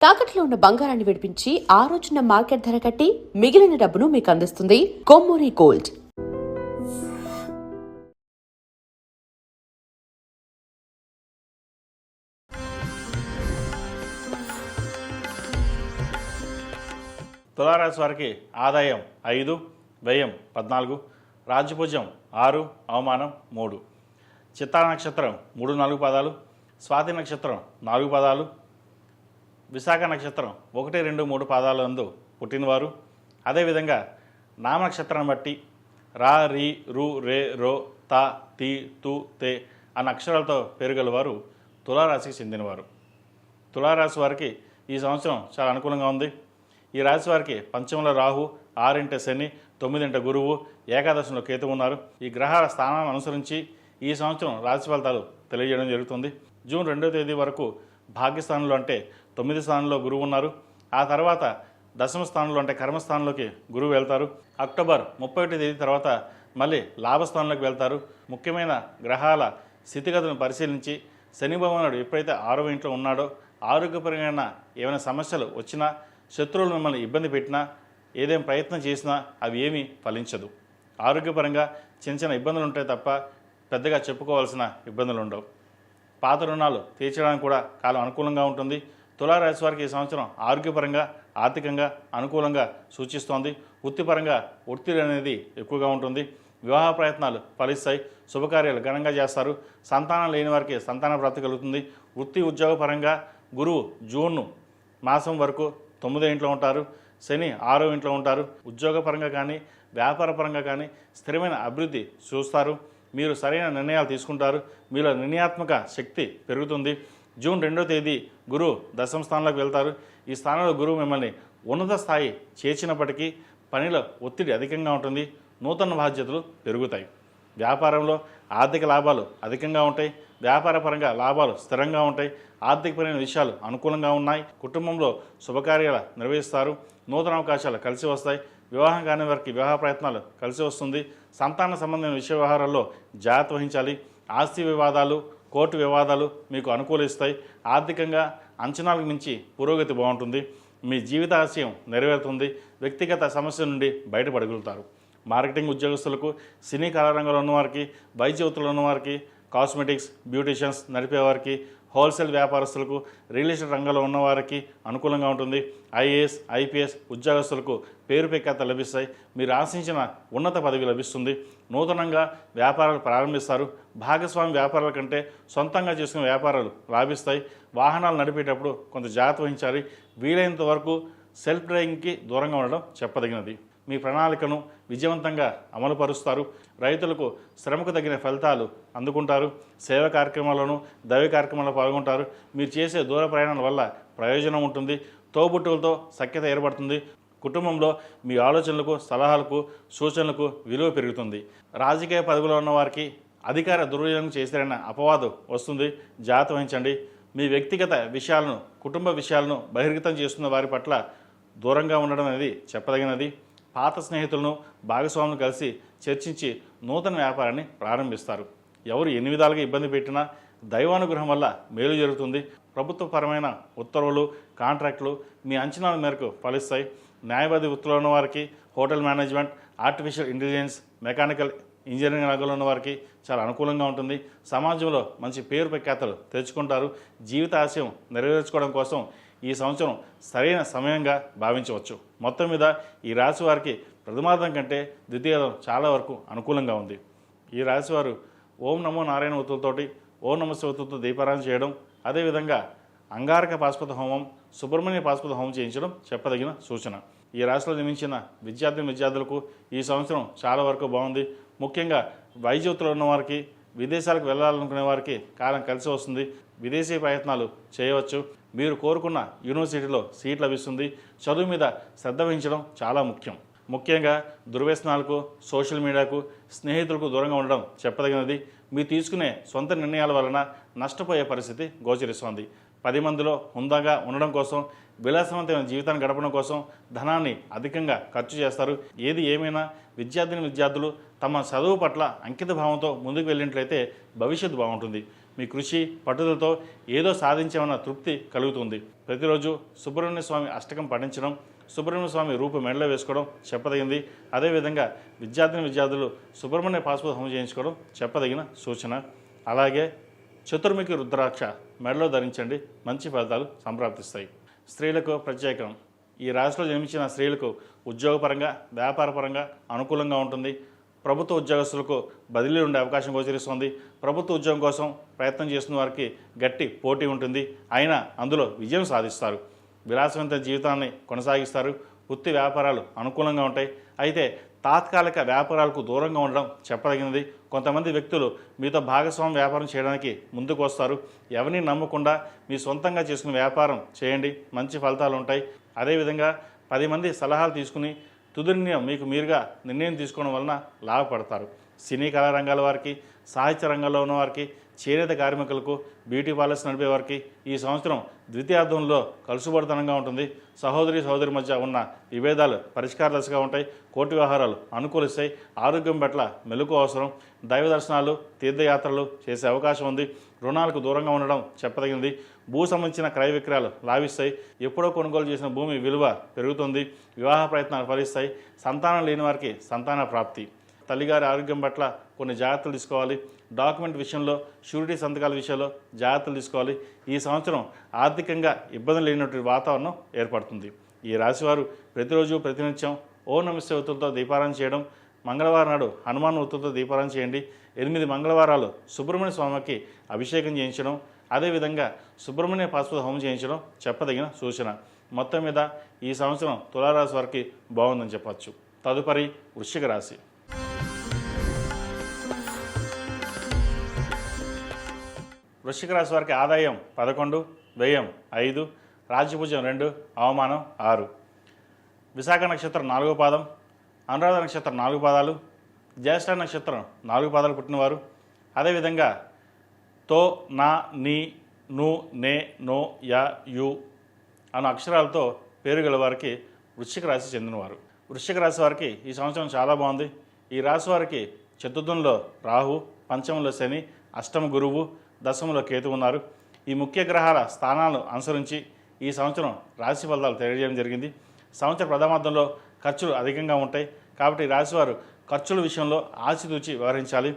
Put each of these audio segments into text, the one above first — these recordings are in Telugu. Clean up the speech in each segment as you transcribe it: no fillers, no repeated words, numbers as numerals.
తాకట్లో ఉన్న బంగారాన్ని విడిపించి ఆ రోజున మార్కెట్ ధర కట్టి మిగిలిన డబ్బును మీకు అందిస్తుంది కొమ్మూరి గోల్డ్. తులారాశి వారికి ఆదాయం 5, వ్యయం 14, రాజ్యపూజ్యం 6, అవమానం 3. చిత్తా నక్షత్రం 3-4 పాదాలు, స్వాతి నక్షత్రం 4 పాదాలు, విశాఖ నక్షత్రం 1, 2, 3 పాదాలందు పుట్టినవారు. అదేవిధంగా నామ నక్షత్రాన్ని బట్టి రా, రి, రు, రే, రో, తా, తి, తు, తే అన్న అక్షరాలతో పేరు గలవారు తులారాశికి చెందినవారు. తులారాశి వారికి ఈ సంవత్సరం చాలా అనుకూలంగా ఉంది. ఈ రాశి వారికి పంచమంలో రాహు, 6 శని, 9 గురువు, ఏకాదశంలో కేతు ఉన్నారు. ఈ గ్రహాల స్థానాన్ని అనుసరించి ఈ సంవత్సరం రాశి ఫలితాలు తెలియజేయడం జరుగుతుంది. జూన్ 2వ తేదీ వరకు భాగ్యస్థానంలో అంటే 9 స్థానంలో గురువు ఉన్నారు. ఆ తర్వాత దశమ స్థానంలో అంటే కర్మస్థానంలోకి గురువు వెళ్తారు. అక్టోబర్ 31 తేదీ తర్వాత మళ్ళీ లాభస్థానంలోకి వెళ్తారు. ముఖ్యమైన గ్రహాల స్థితిగతులను పరిశీలించి శని భగవానుడు ఎప్పుడైతే 6వ ఇంట్లో ఉన్నాడో ఆరోగ్యపరమైన ఏమైనా సమస్యలు వచ్చినా, శత్రువులు మిమ్మల్ని ఇబ్బంది పెట్టినా, ఏదేం ప్రయత్నం చేసినా అవి ఏమీ ఫలించదు. ఆరోగ్యపరంగా చిన్న చిన్న ఇబ్బందులు ఉంటాయి తప్ప పెద్దగా చెప్పుకోవాల్సిన ఇబ్బందులు ఉండవు. పాత రుణాలు తీర్చడానికి కూడా కాలం అనుకూలంగా ఉంటుంది. తులారాశి వారికి ఈ సంవత్సరం ఆరోగ్యపరంగా, ఆర్థికంగా అనుకూలంగా సూచిస్తోంది. వృత్తిపరంగా ఒత్తిడి అనేది ఎక్కువగా ఉంటుంది. వివాహ ప్రయత్నాలు ఫలిస్తాయి. శుభకార్యాలు ఘనంగా చేస్తారు. సంతానం లేని వారికి సంతాన ప్రాప్తి కలుగుతుంది. వృత్తి ఉద్యోగపరంగా గురువు జూన్ మాసం వరకు 9వ ఇంట్లో ఉంటారు. శని 6వ ఇంట్లో ఉంటారు. ఉద్యోగపరంగా కానీ వ్యాపారపరంగా కానీ స్థిరమైన అభివృద్ధి చూస్తారు. మీరు సరైన నిర్ణయాలు తీసుకుంటారు. మీలో నిర్ణయాత్మక శక్తి పెరుగుతుంది. జూన్ 2వ తేదీ గురువు దశమ స్థానంలోకి వెళ్తారు. ఈ స్థానంలో గురువు మిమ్మల్ని ఉన్నత స్థాయి చేర్చినప్పటికీ పనిలో ఒత్తిడి అధికంగా ఉంటుంది. నూతన బాధ్యతలు పెరుగుతాయి. వ్యాపారంలో ఆర్థిక లాభాలు అధికంగా ఉంటాయి. వ్యాపారపరంగా లాభాలు స్థిరంగా ఉంటాయి. ఆర్థికపరమైన విషయాలు అనుకూలంగా ఉన్నాయి. కుటుంబంలో శుభకార్యాలు నిర్వహిస్తారు. నూతన అవకాశాలు కలిసి వస్తాయి. వివాహం కాని వారికి వివాహ ప్రయత్నాలు కలిసి వస్తుంది. సంతాన సంబంధమైన విషయ వ్యవహారాల్లో జాగ్రత్త వహించాలి. ఆస్తి వివాదాలు, కోర్టు వివాదాలు మీకు అనుకూలిస్తాయి. ఆర్థికంగా అంచనాలకు మించి పురోగతి బాగుంటుంది. మీ జీవిత ఆశయం నెరవేరుతుంది. వ్యక్తిగత సమస్య నుండి బయటపడగలుగుతారు. మార్కెటింగ్ ఉద్యోగస్తులకు, సినీ కళారంగంలో ఉన్నవారికి, వైద్య వృత్తుల్లో ఉన్నవారికి, కాస్మెటిక్స్, బ్యూటీషియన్స్ నడిపేవారికి, హోల్సేల్ వ్యాపారస్తులకు, రియల్ ఎస్టేట్ రంగంలో ఉన్నవారికి అనుకూలంగా ఉంటుంది. ఐఏఎస్, ఐపీఎస్ ఉద్యోగస్తులకు పేరు ప్రఖ్యాత లభిస్తాయి. మీరు ఆశించిన ఉన్నత పదవి లభిస్తుంది. నూతనంగా వ్యాపారాలు ప్రారంభిస్తారు. భాగస్వామి వ్యాపారాల కంటే సొంతంగా చేసుకునే వ్యాపారాలు లాభిస్తాయి. వాహనాలు నడిపేటప్పుడు కొంత జాగ్రత్త వహించాలి. వీలైనంత వరకు సెల్ఫ్ డ్రైవింగ్కి దూరంగా ఉండడం చెప్పదగినది. మీ ప్రణాళికను విజయవంతంగా అమలుపరుస్తారు. రైతులకు శ్రమకు తగిన ఫలితాలు అందుకుంటారు. సేవా కార్యక్రమాల్లోనూ దైవ కార్యక్రమాల్లో పాల్గొంటారు. మీరు చేసే దూర ప్రయాణాల వల్ల ప్రయోజనం ఉంటుంది. తోబుట్టువులతో సఖ్యత ఏర్పడుతుంది. కుటుంబంలో మీ ఆలోచనలకు, సలహాలకు, సూచనలకు విలువ పెరుగుతుంది. రాజకీయ పదవిలో ఉన్న వారికి అధికార దుర్వినియోగం చేశారన్న అపవాదు వస్తుంది. జాగ్రత్త వహించండి. మీ వ్యక్తిగత విషయాలను, కుటుంబ విషయాలను బహిర్గతం చేస్తున్న వారి పట్ల దూరంగా ఉండడం అనేది చెప్పదగినది. పాత స్నేహితులను, భాగస్వాములను కలిసి చర్చించి నూతన వ్యాపారాన్ని ప్రారంభిస్తారు. ఎవరు ఎన్ని విధాలుగా ఇబ్బంది పెట్టినా దైవానుగ్రహం వల్ల మేలు జరుగుతుంది. ప్రభుత్వపరమైన ఉత్తర్వులు, కాంట్రాక్టులు మీ అంచనాల మేరకు ఫలిస్తాయి. న్యాయవాది వృత్తిలో ఉన్న వారికి, hotel management, artificial intelligence, mechanical engineering రంగంలో ఉన్న వారికి చాలా అనుకూలంగా ఉంటుంది. సమాజంలో మంచి పేరు ప్రఖ్యాతలు తెచ్చుకుంటారు. జీవిత ఆశయం నెరవేర్చుకోవడం కోసం ఈ సంవత్సరం సరైన సమయంగా భావించవచ్చు. మొత్తం మీద ఈ రాశి వారికి ప్రథమార్థం కంటే ద్వితీయార్థం చాలా వరకు అనుకూలంగా ఉంది. ఈ రాశివారు ఓం నమో నారాయణ ఒత్తులతోటి, ఓం నమ శివతో దీపారాధన చేయడం, అదేవిధంగా అంగారక పాశుపత హోమం, సుబ్రహ్మణ్య పాశుపత హోమం చేయించడం చెప్పదగిన సూచన. ఈ రాశిలో జన్మించిన విద్యార్థులకు ఈ సంవత్సరం చాలా వరకు బాగుంది. ముఖ్యంగా వైద్య వృత్తిలో ఉన్న వారికి, విదేశాలకు వెళ్ళాలనుకునే వారికి కాలం కలిసి వస్తుంది. విదేశీ ప్రయత్నాలు చేయవచ్చు. మీరు కోరుకున్న యూనివర్సిటీలో సీట్ లభిస్తుంది. చదువు మీద శ్రద్ధ వహించడం చాలా ముఖ్యం. ముఖ్యంగా దుర్వ్యసనాలకు, సోషల్ మీడియాకు, స్నేహితులకు దూరంగా ఉండడం చెప్పదగినది. మీరు తీసుకునే సొంత నిర్ణయాల వలన నష్టపోయే పరిస్థితి గోచరిస్తోంది. 10 మందిలో హుందాగా ఉండడం కోసం, విలాసవంతమైన జీవితాన్ని గడపడం కోసం ధనాన్ని అధికంగా ఖర్చు చేస్తారు. ఏది ఏమైనా విద్యార్థులు తమ చదువు పట్ల అంకిత భావంతో ముందుకు వెళ్ళినట్లయితే భవిష్యత్తు బాగుంటుంది. మీ కృషి పట్టుదలతో ఏదో సాధించామన్న తృప్తి కలుగుతుంది. ప్రతిరోజు సుబ్రహ్మణ్య స్వామి అష్టకం పఠించడం, సుబ్రహ్మణ్య స్వామి రూపు మెడలో వేసుకోవడం చెప్పదగింది. అదేవిధంగా విద్యార్థులు సుబ్రహ్మణ్య పాశుపత హోమం చేయించుకోవడం చెప్పదగిన సూచన. అలాగే చతుర్ముఖి రుద్రాక్ష మెడలో ధరించండి, మంచి ఫలితాలు సంప్రాప్తిస్తాయి. స్త్రీలకు ప్రత్యేకం. ఈ రాశిలో జన్మించిన స్త్రీలకు ఉద్యోగపరంగా వ్యాపారపరంగా అనుకూలంగా ఉంటుంది. ప్రభుత్వ ఉద్యోగస్తులకు బదిలీ ఉండే అవకాశం గోచరిస్తుంది. ప్రభుత్వ ఉద్యోగం కోసం ప్రయత్నం చేస్తున్న వారికి గట్టి పోటీ ఉంటుంది, అయినా అందులో విజయం సాధిస్తారు. విలాసవంతమైన జీవితాన్ని కొనసాగిస్తారు. వృత్తి వ్యాపారాలు అనుకూలంగా ఉంటాయి. అయితే తాత్కాలిక వ్యాపారాలకు దూరంగా ఉండడం చెప్పదగినది. కొంతమంది వ్యక్తులు మీతో భాగస్వామ్య వ్యాపారం చేయడానికి ముందుకు వస్తారు. ఎవరిని నమ్మకుండా మీ సొంతంగా చేసుకునే వ్యాపారం చేయండి, మంచి ఫలితాలు ఉంటాయి. అదేవిధంగా 10 మంది సలహాలు తీసుకుని తుది నిర్ణయం మీకు మీరుగా నిర్ణయం తీసుకోవడం వలన లాభపడతారు. సినీ కళా రంగాల వారికి, సాహిత్య రంగంలో ఉన్నవారికి, చేనేత కార్మికులకు, బ్యూటీ పార్లర్స్ నడిపేవారికి ఈ సంవత్సరం ద్వితీయార్థంలో కలుసుబడితనంగా ఉంటుంది. సహోదరి మధ్య ఉన్న విభేదాలు పరిష్కార దశగా ఉంటాయి. కోర్టు వ్యవహారాలు అనుకూలిస్తాయి. ఆరోగ్యం పట్ల మెలకు అవసరం. దైవ దర్శనాలు, తీర్థయాత్రలు చేసే అవకాశం ఉంది. రుణాలకు దూరంగా ఉండడం చెప్పదగినది. భూ సంబంధించిన క్రయ విక్రయాలు లాభిస్తాయి. ఎప్పుడో కొనుగోలు చేసిన భూమి విలువ పెరుగుతుంది. వివాహ ప్రయత్నాలు ఫలిస్తాయి. సంతానం లేని వారికి సంతాన ప్రాప్తి. తల్లిగారి ఆరోగ్యం పట్ల కొన్ని జాగ్రత్తలు తీసుకోవాలి. డాక్యుమెంట్ విషయంలో, షూరిటీ సంతకాల విషయంలో జాగ్రత్తలు తీసుకోవాలి. ఈ సంవత్సరం ఆర్థికంగా ఇబ్బంది లేనటువంటి వాతావరణం ఏర్పడుతుంది. ఈ రాశివారు ప్రతిరోజు ప్రతినిత్యం ఓం నమస్తే ఒత్తులతో దీపారాధన చేయడం, మంగళవారం నాడు హనుమాన్ ఒత్తులతో దీపారాధన చేయండి. 8 మంగళవారాలు సుబ్రహ్మణ్య స్వామికి అభిషేకం చేయించడం, అదేవిధంగా సుబ్రహ్మణ్య పాశుపత హోమం చేయించడం చెప్పదగిన సూచన. మొత్తం మీద ఈ సంవత్సరం తులారాశి వారికి బాగుందని చెప్పచ్చు. తదుపరి వృశ్చిక రాశి. వృశ్చిక రాశి వారికి ఆదాయం 11, వ్యయం 5, రాజ్యపూజ్యం 2, అవమానం 6. విశాఖ నక్షత్రం 4వ పాదం, అనురాధ నక్షత్రం 4 పాదాలు, జ్యేష్ఠ నక్షత్రం 4 పాదాలు పుట్టినవారు. అదేవిధంగా తో, నా, నీ, ను, నే, నో, యా, యు అన్న అక్షరాలతో పేరు గల వారికి వృశ్చిక రాశి చెందినవారు. వృశ్చిక రాశి వారికి ఈ సంవత్సరం చాలా బాగుంది. ఈ రాశి వారికి చతుర్థంలో రాహు, పంచమంలో శని, అష్టమ గురువు, దశమంలో కేతు ఉన్నారు. ఈ ముఖ్య గ్రహాల స్థానాలను అనుసరించి ఈ సంవత్సరం రాశి ఫలితాలు తెలియజేయడం జరిగింది. సంవత్సర ప్రథమార్థంలో ఖర్చులు అధికంగా ఉంటాయి. కాబట్టి ఈ రాశివారు ఖర్చుల విషయంలో ఆచితూచి వ్యవహరించాలి.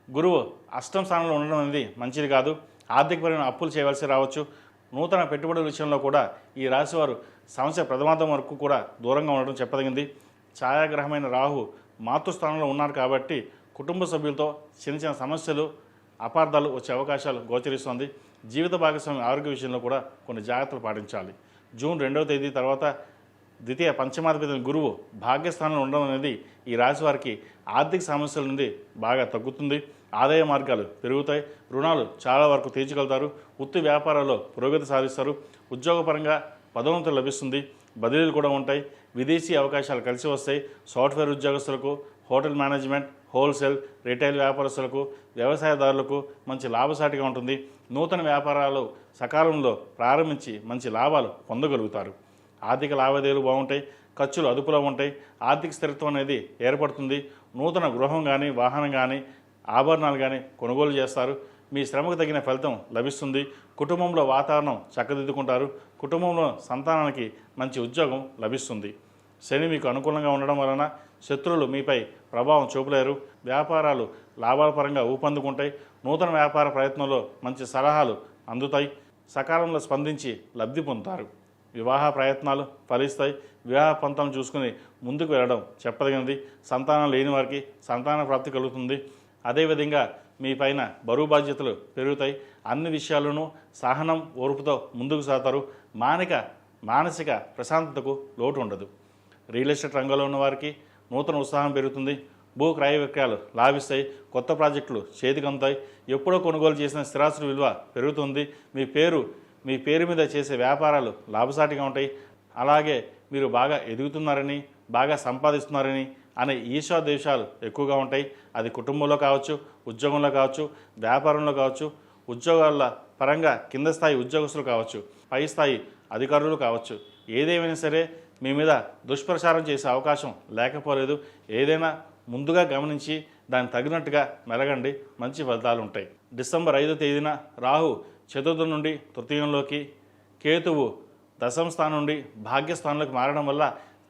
గురువు అష్టమ స్థానంలో ఉండడం అనేది మంచిది కాదు. ఆర్థికపరమైన అప్పులు చేయవలసి రావచ్చు. నూతన పెట్టుబడుల విషయంలో కూడా ఈ రాశివారు సంవత్సర ప్రథమార్థం వరకు కూడా దూరంగా ఉండడం చెప్పదగింది. ఛాయాగ్రహమైన రాహు మాతృస్థానంలో ఉన్నారు కాబట్టి కుటుంబ సభ్యులతో చిన్న సమస్యలు, అపార్థాలు వచ్చే అవకాశాలు గోచరిస్తుంది. జీవిత భాగస్వామి ఆరోగ్య విషయంలో కూడా కొన్ని జాగ్రత్తలు పాటించాలి. జూన్ 2వ తేదీ తర్వాత ద్వితీయ పంచమాధిపతి గురువు భాగ్యస్థానంలో ఉండడం అనేది ఈ రాశి వారికి ఆర్థిక సమస్యల నుండి బాగా తగ్గుతుంది. ఆదాయ మార్గాలు పెరుగుతాయి. రుణాలు చాలా వరకు తీర్చగలుగుతారు. వృత్తి వ్యాపారాల్లో పురోగతి సాధిస్తారు. ఉద్యోగపరంగా పదోన్నతి లభిస్తుంది. బదిలీలు కూడా ఉంటాయి. విదేశీ అవకాశాలు కలిసి వస్తాయి. సాఫ్ట్వేర్ ఉద్యోగస్తులకు, హోటల్ మేనేజ్మెంట్, హోల్సేల్, రిటైల్ వ్యాపారస్తులకు, వ్యవసాయదారులకు మంచి లాభసాటిగా ఉంటుంది. నూతన వ్యాపారాలు సకాలంలో ప్రారంభించి మంచి లాభాలు పొందగలుగుతారు. ఆర్థిక లావాదేవీలు బాగుంటాయి. ఖర్చులు అదుపులో ఉంటాయి. ఆర్థిక స్థిరత్వం అనేది ఏర్పడుతుంది. నూతన గృహం కానీ, వాహనం కానీ, ఆభరణాలు కానీ కొనుగోలు చేస్తారు. మీ శ్రమకు తగిన ఫలితం లభిస్తుంది. కుటుంబంలో వాతావరణం చక్కదిద్దుకుంటారు. కుటుంబంలో సంతానానికి మంచి ఉద్యోగం లభిస్తుంది. శని మీకు అనుకూలంగా ఉండడం వలన శత్రువులు మీపై ప్రభావం చూపలేరు. వ్యాపారాలు లాభాల పరంగా ఊపందుకుంటాయి. నూతన వ్యాపార ప్రయత్నంలో మంచి సలహాలు అందుతాయి. సకాలంలో స్పందించి లబ్ధి పొందుతారు. వివాహ ప్రయత్నాలు ఫలిస్తాయి. వివాహ పంతం చూసుకుని ముందుకు వెళ్ళడం చెప్పదగినది. సంతానం లేని వారికి సంతాన ప్రాప్తి కలుగుతుంది. అదేవిధంగా మీ పైన బరువు బాధ్యతలు పెరుగుతాయి. అన్ని విషయాలను సహనం, ఓర్పుతో ముందుకు సాగుతారు. మానసిక ప్రశాంతతకు లోటు ఉండదు. రియల్ ఎస్టేట్ రంగంలో ఉన్న వారికి నూతన ఉత్సాహం పెరుగుతుంది. భూ క్రయ విక్రయాలు లాభిస్తాయి. కొత్త ప్రాజెక్టులు చేతికి అందుతాయి. ఎప్పుడో కొనుగోలు చేసిన స్థిరాస్తుల విలువ పెరుగుతుంది. మీ పేరు మీద చేసే వ్యాపారాలు లాభసాటిగా ఉంటాయి. అలాగే మీరు బాగా ఎదుగుతున్నారని, బాగా సంపాదిస్తున్నారని అనే ఈర్ష్యాద్వేషాలు ఎక్కువగా ఉంటాయి. అది కుటుంబంలో కావచ్చు, ఉద్యోగంలో కావచ్చు, వ్యాపారంలో కావచ్చు, ఉద్యోగాల పరంగా కింద స్థాయి ఉద్యోగస్తులు కావచ్చు, పై స్థాయి అధికారులు కావచ్చు. ఏదేమైనా సరే మీ మీద దుష్ప్రచారం చేసే అవకాశం లేకపోలేదు. ఏదైనా ముందుగా గమనించి దానికి తగినట్టుగా మెలగండి, మంచి ఫలితాలు ఉంటాయి. డిసెంబర్ 5వ తేదీన రాహు చతుర్థం నుండి తృతీయంలోకి, కేతువు దశమ స్థానం నుండి భాగ్యస్థానంలోకి మారడం వల్ల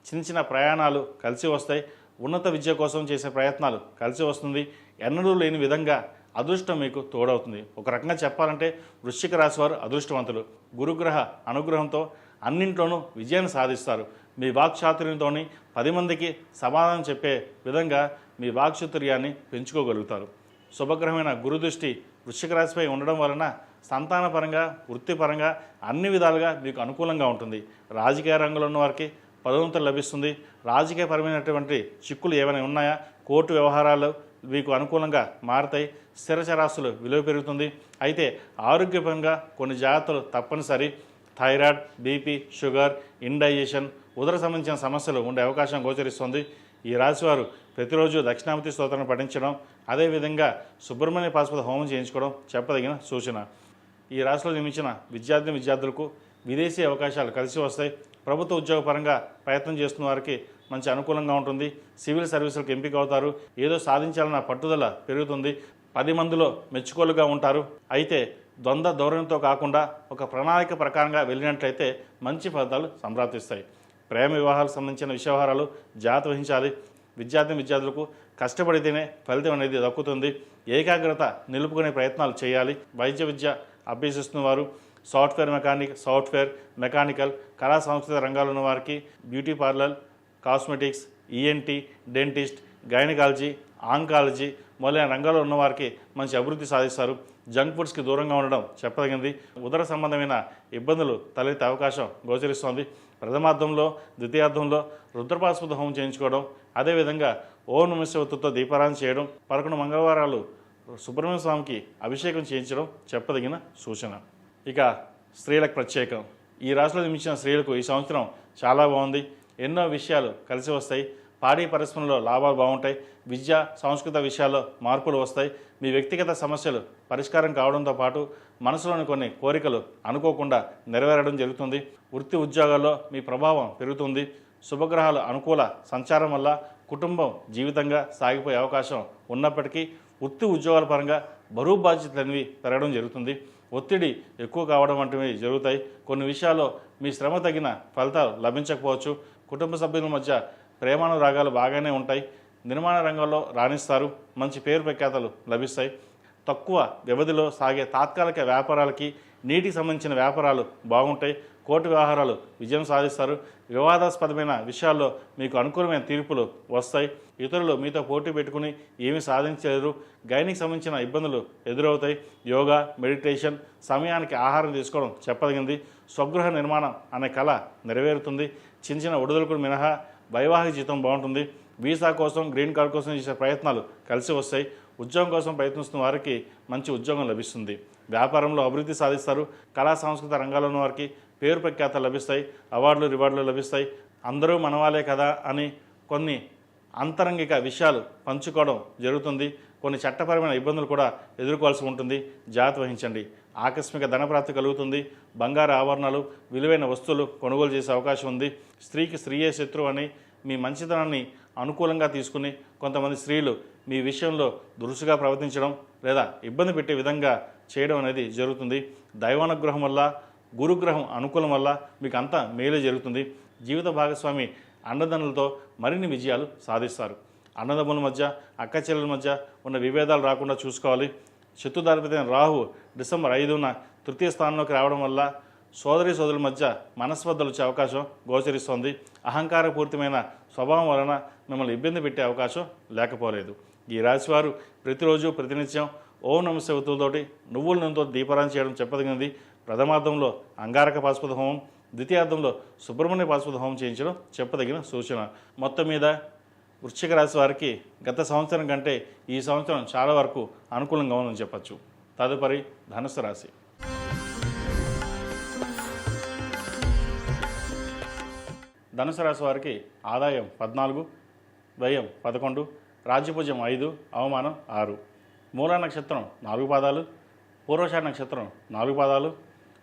చిన్న చిన్న ప్రయాణాలు కలిసి వస్తాయి. ఉన్నత విద్య కోసం చేసే ప్రయత్నాలు కలిసి వస్తుంది. ఎన్నడూ లేని విధంగా అదృష్టం మీకు తోడవుతుంది. ఒక రకంగా చెప్పాలంటే వృశ్చిక రాశి వారు అదృష్టవంతులు. గురుగ్రహ అనుగ్రహంతో అన్నింట్లోనూ విజయాన్ని సాధిస్తారు. మీ వాక్చాతుర్యంతో 10 మందికి సమాధానం చెప్పే విధంగా మీ వాక్చాతుర్యాన్ని పెంచుకోగలుగుతారు. శుభగ్రహమైన గురుదృష్టి వృశ్చిక రాశిపై ఉండడం వలన సంతానపరంగా, వృత్తిపరంగా అన్ని విధాలుగా మీకు అనుకూలంగా ఉంటుంది. రాజకీయ రంగంలో ఉన్న వారికి పదోన్నతులు లభిస్తుంది. రాజకీయపరమైనటువంటి చిక్కులు ఏమైనా ఉన్నాయా, కోర్టు వ్యవహారాలు మీకు అనుకూలంగా మారతాయి. స్థిరచరాస్తులు విలువ పెరుగుతుంది. అయితే ఆరోగ్యపరంగా కొన్ని జాగ్రత్తలు తప్పనిసరి. థైరాయిడ్, బీపీ, షుగర్, ఇండైజెషన్, ఉదర సంబంధించిన సమస్యలు ఉండే అవకాశం గోచరిస్తుంది. ఈ రాశివారు ప్రతిరోజు దక్షిణామూర్తి స్తోత్రాన్ని పఠించడం, అదేవిధంగా సుబ్రహ్మణ్య పాశుపత హోమం చేయించుకోవడం చెప్పదగిన సూచన. ఈ రాశిలో జన్మించిన విద్యార్థులకు విదేశీ అవకాశాలు కలిసి వస్తాయి. ప్రభుత్వ ఉద్యోగపరంగా ప్రయత్నం చేస్తున్న వారికి మంచి అనుకూలంగా ఉంటుంది. సివిల్ సర్వీసులకు ఎంపిక అవుతారు. ఏదో సాధించాలన్న పట్టుదల పెరుగుతుంది. 10 మందిలో మెచ్చుకోలుగా ఉంటారు. అయితే ద్వంద్వ ధోరణితో కాకుండా ఒక ప్రణాళిక ప్రకారంగా వెళ్ళినట్లయితే మంచి ఫలితాలు సంప్రాప్తిస్తాయి. ప్రేమ వివాహాలకు సంబంధించిన విషయవహారాలు జాగ్రత్త వహించాలి. విద్యార్థులకు కష్టపడితేనే ఫలితం అనేది దక్కుతుంది. ఏకాగ్రత నిలుపుకునే ప్రయత్నాలు చేయాలి. వైద్య విద్య అభ్యసిస్తున్న వారు, సాఫ్ట్వేర్ మెకానికల్, కళా సాంస్కృతిక రంగాల్లో ఉన్న వారికి, beauty parlour, cosmetics, ENT, dentist, gynaecology, oncology మొదలైన రంగాల్లో ఉన్నవారికి మంచి అభివృద్ధి సాధిస్తారు. జంక్ ఫుడ్స్కి దూరంగా ఉండడం చెప్పదగింది. ఉదర సంబంధమైన ఇబ్బందులు తలెత్తే అవకాశం గోచరిస్తోంది. ప్రథమార్థంలో, ద్వితీయార్థంలో రుద్రపాశుపత హోమం చేయించుకోవడం, అదేవిధంగా ఓం నమఃశివాయతో దీపారాధన చేయడం, 11 మంగళవారాలు సుబ్రహ్మణ్య స్వామికి అభిషేకం చేయించడం చెప్పదగిన సూచన. ఇక స్త్రీలకు ప్రత్యేకం. ఈ రాశిలో జన్మించిన స్త్రీలకు ఈ సంవత్సరం చాలా బాగుంది. ఎన్నో విషయాలు కలిసి వస్తాయి. పాడి పరిశ్రమలో లాభాలు బాగుంటాయి. విద్య, సంస్కృత విషయాల్లో మార్పులు వస్తాయి. మీ వ్యక్తిగత సమస్యలు పరిష్కారం కావడంతో పాటు మనసులోని కొన్ని కోరికలు అనుకోకుండా నెరవేరడం జరుగుతుంది. వృత్తి ఉద్యోగాల్లో మీ ప్రభావం పెరుగుతుంది. శుభగ్రహాల అనుకూల సంచారం వల్ల కుటుంబం జీవితంగా సాగిపోయే అవకాశం ఉన్నప్పటికీ వృత్తి ఉద్యోగాల పరంగా బరువు బాధ్యతలనేవి పెరగడం జరుగుతుంది. ఒత్తిడి ఎక్కువ కావడం వంటివి జరుగుతాయి. కొన్ని విషయాల్లో మీ శ్రమ తగిన ఫలితాలు లభించకపోవచ్చు. కుటుంబ సభ్యుల మధ్య ప్రేమానురాగాలు బాగానే ఉంటాయి. నిర్మాణ రంగంలో రాణిస్తారు. మంచి పేరు ప్రఖ్యాతలు లభిస్తాయి. తక్కువ వ్యవధిలో సాగే తాత్కాలిక వ్యాపారాలకి, నీటికి సంబంధించిన వ్యాపారాలు బాగుంటాయి. కోర్టు వ్యవహారాలు విజయం సాధిస్తారు. వివాదాస్పదమైన విషయాల్లో మీకు అనుకూలమైన తీర్పులు వస్తాయి. ఇతరులు మీతో పోటీ పెట్టుకుని ఏమీ సాధించలేరు. గైనికి సంబంధించిన ఇబ్బందులు ఎదురవుతాయి. యోగా, మెడిటేషన్, సమయానికి ఆహారం తీసుకోవడం చెప్పదగింది. స్వగృహ నిర్మాణం అనే కళ నెరవేరుతుంది. చిన్న చిన్న ఒడిదుడుకులు మినహా వైవాహిక జీవితం బాగుంటుంది. వీసా కోసం, గ్రీన్ కార్డ్ కోసం చేసే ప్రయత్నాలు కలిసి వస్తాయి. ఉద్యోగం కోసం ప్రయత్నిస్తున్న వారికి మంచి ఉద్యోగం లభిస్తుంది. వ్యాపారంలో అభివృద్ధి సాధిస్తారు. కళా సాంస్కృతిక రంగాల్లో ఉన్న వారికి పేరు ప్రఖ్యాతలు లభిస్తాయి. అవార్డులు, రివార్డులు లభిస్తాయి. అందరూ మనవాలే కదా అని కొన్ని అంతరంగిక విషయాలు పంచుకోవడం జరుగుతుంది. కొన్ని చట్టపరమైన ఇబ్బందులు కూడా ఎదుర్కోవాల్సి ఉంటుంది. జాగ్రత్త వహించండి. ఆకస్మిక ధనప్రాప్తి కలుగుతుంది. బంగారు ఆభరణాలు, విలువైన వస్తువులు కొనుగోలు చేసే అవకాశం ఉంది. స్త్రీకి స్త్రీయే శత్రువు అని మీ మంచితనాన్ని అనుకూలంగా తీసుకుని కొంతమంది స్త్రీలు మీ విషయంలో దురుసుగా ప్రవర్తించడం లేదా ఇబ్బంది పెట్టే విధంగా చేయడం అనేది జరుగుతుంది. దైవానుగ్రహం వల్ల, గురుగ్రహం అనుకూలం వల్ల మీకు అంతా మేలే జరుగుతుంది. జీవిత భాగస్వామి అండదండలతో మరిన్ని విజయాలు సాధిస్తారు. అన్నదమ్ముల మధ్య, అక్క చెల్లెల మధ్య ఉన్న విభేదాలు రాకుండా చూసుకోవాలి. శత్రుదారిపైన రాహు డిసెంబర్ 5న తృతీయ స్థానంలోకి రావడం వల్ల సోదరుల మధ్య మనస్పర్ధలు వచ్చే అవకాశం గోచరిస్తోంది. అహంకారపూరితమైన స్వభావం వలన మిమ్మల్ని ఇబ్బంది పెట్టే అవకాశం లేకపోలేదు. ఈ రాశివారు ప్రతిరోజు ప్రతినిత్యం ఓం నమఃశివాయతోటి నువ్వుల నూనెతో దీపారాధన చేయడం చెప్పదగినది. ప్రథమార్థంలో అంగారక పాశుపత హోమం, ద్వితీయార్థంలో సుబ్రహ్మణ్య పాశుపత హోమం చేయించడం చెప్పదగిన సూచన. మొత్తం మీద వృశ్చిక రాశి వారికి గత సంవత్సరం కంటే ఈ సంవత్సరం చాలా వరకు అనుకూలంగా ఉందని చెప్పచ్చు. తదుపరి ధనుసు రాశి. ధనుసు రాశి వారికి ఆదాయం 14, వ్యయం 11, రాజ్యపూజ్యం 5, అవమానం 6. మూలా నక్షత్రం 4 పాదాలు, పూర్వషాఢ నక్షత్రం 4 పాదాలు,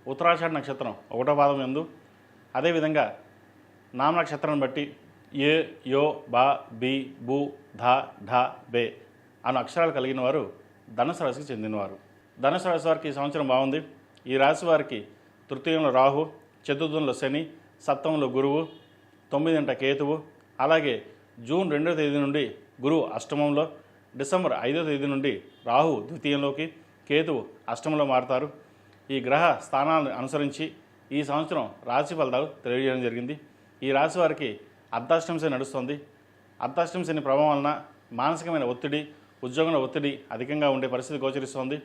ఉత్తరాషాఢ నక్షత్రం 1వ పాదం యందు, అదేవిధంగా నామ నక్షత్రాన్ని బట్టి ఏ, యో, బా, బి, బు, ధ, ఢ, బే అను అక్షరాలు కలిగిన వారు ధనుసు రాశికి చెందినవారు. ధనుసు రాశి వారికి ఈ సంవత్సరం బాగుంది. ఈ రాశి వారికి తృతీయంలో రాహు, చతుర్థంలో శని, సప్తమంలో గురువు, 9 కేతువు, అలాగే జూన్ 2వ తేదీ నుండి గురువు అష్టమంలో, డిసెంబర్ 5వ తేదీ నుండి రాహు ద్వితీయంలోకి, కేతువు అష్టమంలో మారుతారు. ఈ గ్రహ స్థానాలను అనుసరించి ఈ సంవత్సరం రాశి ఫలితాలు తెలియజేయడం జరిగింది. ఈ రాశి వారికి అర్ధాష్టమ శని నడుస్తుంది. అర్ధాష్టమ శని ప్రభావం వలన మానసికమైన ఒత్తిడి, ఉద్యోగంలో ఒత్తిడి అధికంగా ఉండే పరిస్థితి గోచరిస్తోంది.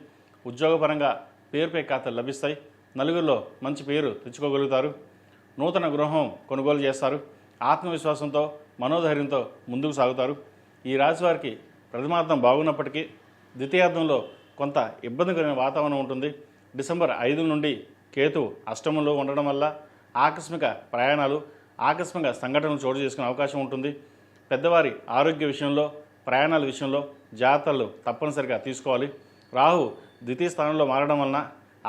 ఉద్యోగపరంగా పేరుపై ఖాతాలు లభిస్తాయి. నలుగురిలో మంచి పేరు తెచ్చుకోగలుగుతారు. నూతన గృహం కొనుగోలు చేస్తారు. ఆత్మవిశ్వాసంతో, మనోధైర్యంతో ముందుకు సాగుతారు. ఈ రాశి వారికి ప్రథమార్థం బాగున్నప్పటికీ ద్వితీయార్థంలో కొంత ఇబ్బందికరమైన వాతావరణం ఉంటుంది. డిసెంబర్ 5 నుండి కేతు అష్టమంలో ఉండడం వల్ల ఆకస్మిక ప్రయాణాలు, ఆకస్మిక సంఘటనలు చోటు చేసుకునే అవకాశం ఉంటుంది. పెద్దవారి ఆరోగ్య విషయంలో, ప్రయాణాల విషయంలో జాగ్రత్తలు తప్పనిసరిగా తీసుకోవాలి. రాహు ద్వితీయ స్థానంలో మారడం వలన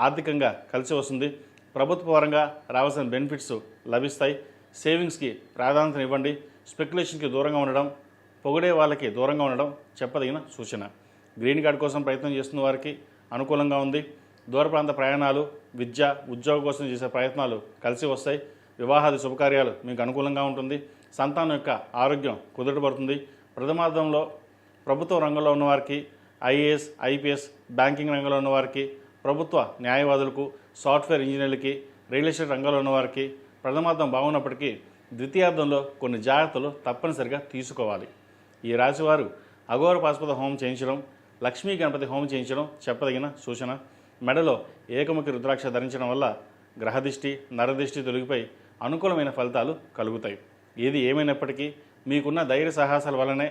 ఆర్థికంగా కలిసి వస్తుంది. ప్రభుత్వ పరంగా రావాల్సిన బెనిఫిట్స్ లభిస్తాయి. సేవింగ్స్కి ప్రాధాన్యత ఇవ్వండి. స్పెక్యులేషన్కి దూరంగా ఉండడం, పొగిడే వాళ్ళకి దూరంగా ఉండడం చెప్పదగిన సూచన. గ్రీన్ కార్డ్ కోసం ప్రయత్నం చేస్తున్న వారికి అనుకూలంగా ఉంది. దూర ప్రాంత ప్రయాణాలు, విద్య, ఉద్యోగం కోసం చేసే ప్రయత్నాలు కలిసి వస్తాయి. వివాహాది శుభకార్యాలు మీకు అనుకూలంగా ఉంటుంది. సంతానం యొక్క ఆరోగ్యం కుదుటపడుతుంది. ప్రథమార్థంలో ప్రభుత్వ రంగంలో ఉన్నవారికి, ఐఏఎస్, ఐపీఎస్, బ్యాంకింగ్ రంగంలో ఉన్నవారికి, ప్రభుత్వ న్యాయవాదులకు, సాఫ్ట్వేర్ ఇంజనీర్లకి, రియల్ ఎస్టేట్ రంగంలో ఉన్నవారికి ప్రథమార్థం బాగున్నప్పటికీ ద్వితీయార్థంలో కొన్ని జాగ్రత్తలు తప్పనిసరిగా తీసుకోవాలి. ఈ రాశివారు అఘోర పాశుపత హోమం చేయించడం, లక్ష్మీ గణపతి హోమం చేయించడం చెప్పదగిన సూచన. మెడలో ఏకముఖి రుద్రాక్ష ధరించడం వల్ల గ్రహదిష్టి, నరదిష్టి తొలగిపోయి అనుకూలమైన ఫలితాలు కలుగుతాయి. ఏది ఏమైనప్పటికీ మీకున్న ధైర్య సాహసాల వల్లనే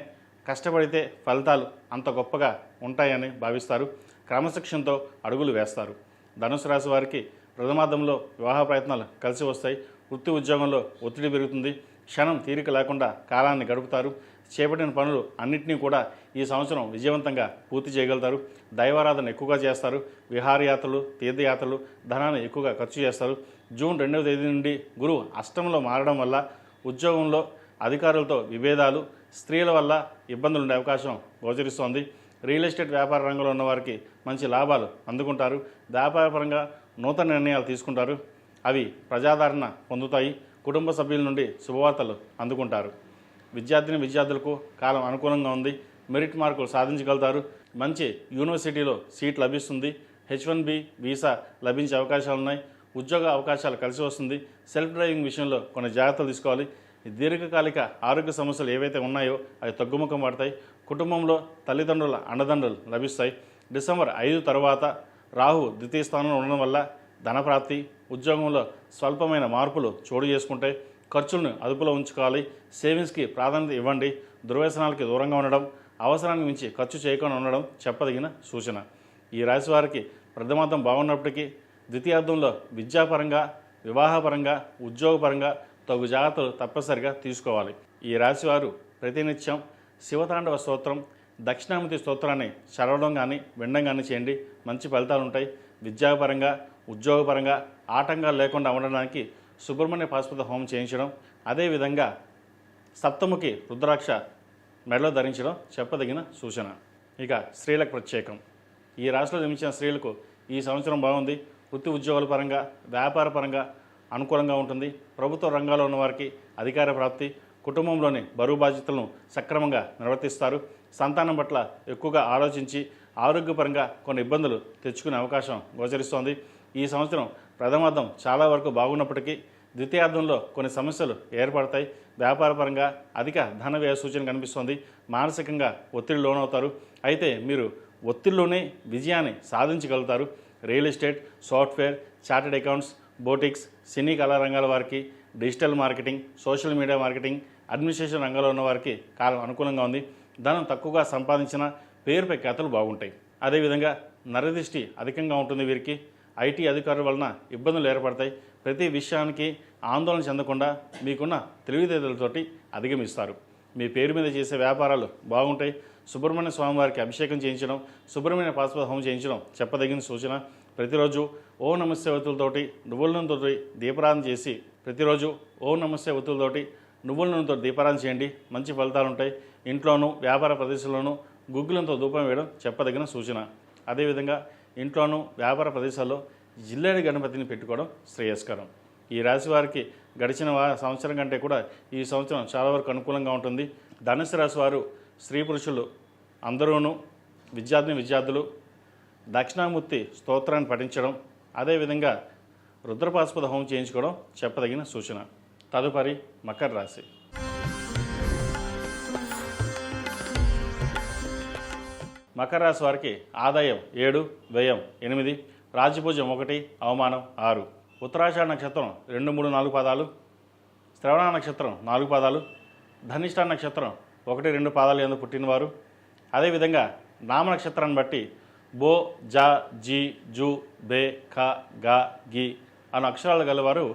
కష్టపడితే ఫలితాలు అంత గొప్పగా ఉంటాయని భావిస్తారు. క్రమశిక్షణతో అడుగులు వేస్తారు. ధనుసు రాశి వారికి ప్రథమార్థంలో వివాహ ప్రయత్నాలు కలిసి వస్తాయి. వృత్తి ఉద్యోగంలో ఒత్తిడి పెరుగుతుంది. క్షణం తీరిక లేకుండా కాలాన్ని గడుపుతారు. చేపట్టిన పనులు అన్నింటినీ కూడా ఈ సంవత్సరం విజయవంతంగా పూర్తి చేయగలుగుతారు. దైవారాధన ఎక్కువగా చేస్తారు. విహారయాత్రలు, తీర్థయాత్రలు, ధనాన్ని ఎక్కువగా ఖర్చు చేస్తారు. జూన్ 2వ తేదీ నుండి గురువు అష్టమంలో మారడం వల్ల ఉద్యోగంలో అధికారులతో విభేదాలు, స్త్రీల వల్ల ఇబ్బందులు ఉండే అవకాశం గోచరిస్తోంది. రియల్ ఎస్టేట్ వ్యాపార రంగంలో ఉన్నవారికి మంచి లాభాలు అందుకుంటారు. వ్యాపారపరంగా నూతన నిర్ణయాలు తీసుకుంటారు. అవి ప్రజాదరణ పొందుతాయి. కుటుంబ సభ్యుల నుండి శుభవార్తలు అందుకుంటారు. విద్యార్థులకు కాలం అనుకూలంగా ఉంది. మెరిట్ మార్కులు సాధించగలుగుతారు. మంచి యూనివర్సిటీలో సీట్ లభిస్తుంది. H1B వీసా లభించే అవకాశాలున్నాయి. ఉద్యోగ అవకాశాలు కలిసి వస్తుంది. సెల్ఫ్ డ్రైవింగ్ విషయంలో కొన్ని జాగ్రత్తలు తీసుకోవాలి. దీర్ఘకాలిక ఆరోగ్య సమస్యలు ఏవైతే ఉన్నాయో అవి తగ్గుముఖం పడతాయి. కుటుంబంలో తల్లిదండ్రుల అండదండలు లభిస్తాయి. డిసెంబర్ 5 తర్వాత రాహు ద్వితీయ స్థానంలో ఉండడం వల్ల ధనప్రాప్తి, ఉద్యోగంలో స్వల్పమైన మార్పులు చోటు చేసుకుంటాయి. ఖర్చులను అదుపులో ఉంచుకోవాలి. సేవింగ్స్కి ప్రాధాన్యత ఇవ్వండి. దుర్వ్యసనాలకి దూరంగా ఉండడం, అవసరానికి మించి ఖర్చు చేయకుండా ఉండడం చెప్పదగిన సూచన. ఈ రాశి వారికి ప్రథమార్థం బాగున్నప్పటికీ ద్వితీయార్థంలో విద్యాపరంగా, వివాహపరంగా, ఉద్యోగపరంగా తగు జాగ్రత్తలు తప్పనిసరిగా తీసుకోవాలి. ఈ రాశివారు ప్రతినిత్యం శివతాండవ స్తోత్రం, దక్షిణామూర్తి స్తోత్రాన్ని చదవడం కానీ వినడం కానీ చేయండి. మంచి ఫలితాలు ఉంటాయి. విద్యాపరంగా, ఉద్యోగపరంగా ఆటంకాలు లేకుండా ఉండడానికి సుబ్రహ్మణ్య పాశుపత హోమం చేయించడం, అదేవిధంగా సప్తముఖి రుద్రాక్ష మెడలో ధరించడం చెప్పదగిన సూచన. ఇక స్త్రీలకు ప్రత్యేకం. ఈ రాశిలో జన్మించిన స్త్రీలకు ఈ సంవత్సరం బాగుంది. వృత్తి ఉద్యోగాల పరంగా, వ్యాపార పరంగా అనుకూలంగా ఉంటుంది. ప్రభుత్వ రంగాల్లో ఉన్నవారికి అధికార ప్రాప్తి, కుటుంబంలోని బరువు బాధ్యతలను సక్రమంగా నిర్వర్తిస్తారు. సంతానం పట్ల ఎక్కువగా ఆలోచించి ఆరోగ్యపరంగా కొన్ని ఇబ్బందులు తెచ్చుకునే అవకాశం గోచరిస్తోంది. ఈ సంవత్సరం ప్రథమార్థం చాలా వరకు బాగున్నప్పటికీ ద్వితీయార్థంలో కొన్ని సమస్యలు ఏర్పడతాయి. వ్యాపారపరంగా అధిక ధన వ్యయ సూచన కనిపిస్తోంది. మానసికంగా ఒత్తిడి లోనవుతారు. అయితే మీరు ఒత్తిడిలోనే విజయాన్ని సాధించగలుగుతారు. Real estate, software, chartered accounts, boutiques, సినీ కళా రంగాల వారికి, digital marketing, social media marketing, administration రంగంలో ఉన్న వారికి కాలం అనుకూలంగా ఉంది. ధనం తక్కువగా సంపాదించిన పేరుపై ఖ్యాతులు బాగుంటాయి. అదేవిధంగా నరదృష్టి అధికంగా ఉంటుంది. వీరికి ఐటీ అధికారుల వలన ఇబ్బందులు ఏర్పడతాయి. ప్రతి విషయానికి ఆందోళన చెందకుండా మీకున్న తెలివితేటలతోటి అధిగమిస్తారు. మీ పేరు మీద చేసే వ్యాపారాలు బాగుంటాయి. సుబ్రహ్మణ్య స్వామివారికి అభిషేకం చేయించడం, సుబ్రహ్మణ్య పాశుపత హోమం చేయించడం చెప్పదగిన సూచన. ప్రతిరోజు ఓం నమస్తే ఒత్తులతోటి నువ్వుల నూనెతోటి దీపారాధన చేసి ప్రతిరోజు ఓం నమస్తే ఒత్తులతోటి నువ్వుల నూనెతో దీపారాధన చేయండి. మంచి ఫలితాలు ఉంటాయి. ఇంట్లోనూ వ్యాపార ప్రదేశంలోనూ గుగ్గులంతో ధూపం వేయడం చెప్పదగిన సూచన. అదేవిధంగా ఇంట్లోనూ వ్యాపార ప్రదేశాల్లో జిల్లేడు గణపతిని పెట్టుకోవడం శ్రేయస్కరం. ఈ రాశి వారికి గడిచిన సంవత్సరం కంటే కూడా ఈ సంవత్సరం చాలా వరకు అనుకూలంగా ఉంటుంది. ధనుసు రాశి వారు స్త్రీ పురుషులు అందరూనూ విద్యార్థులు దక్షిణామూర్తి స్తోత్రాన్ని పఠించడం, అదేవిధంగా రుద్రపాశుపత హోమం చేయించుకోవడం చెప్పదగిన సూచన. తదుపరి మకర రాశి. మకర రాశి వారికి ఆదాయం 7, వ్యయం 8, రాజ్యపూజ్యం 1, అవమానం 6. ఉత్తరాషాఢ నక్షత్రం 2, 3, 4 పాదాలు, శ్రవణ నక్షత్రం 4 పాదాలు, ధనిష్ట నక్షత్రం 1, 2 పాదాలు యందు పుట్టినవారు. అదేవిధంగా నామ నక్షత్రాన్ని బట్టి బో, జా, జీ, జూ, బే, ఖ, గా, గి అన్న అక్షరాలు గలవారు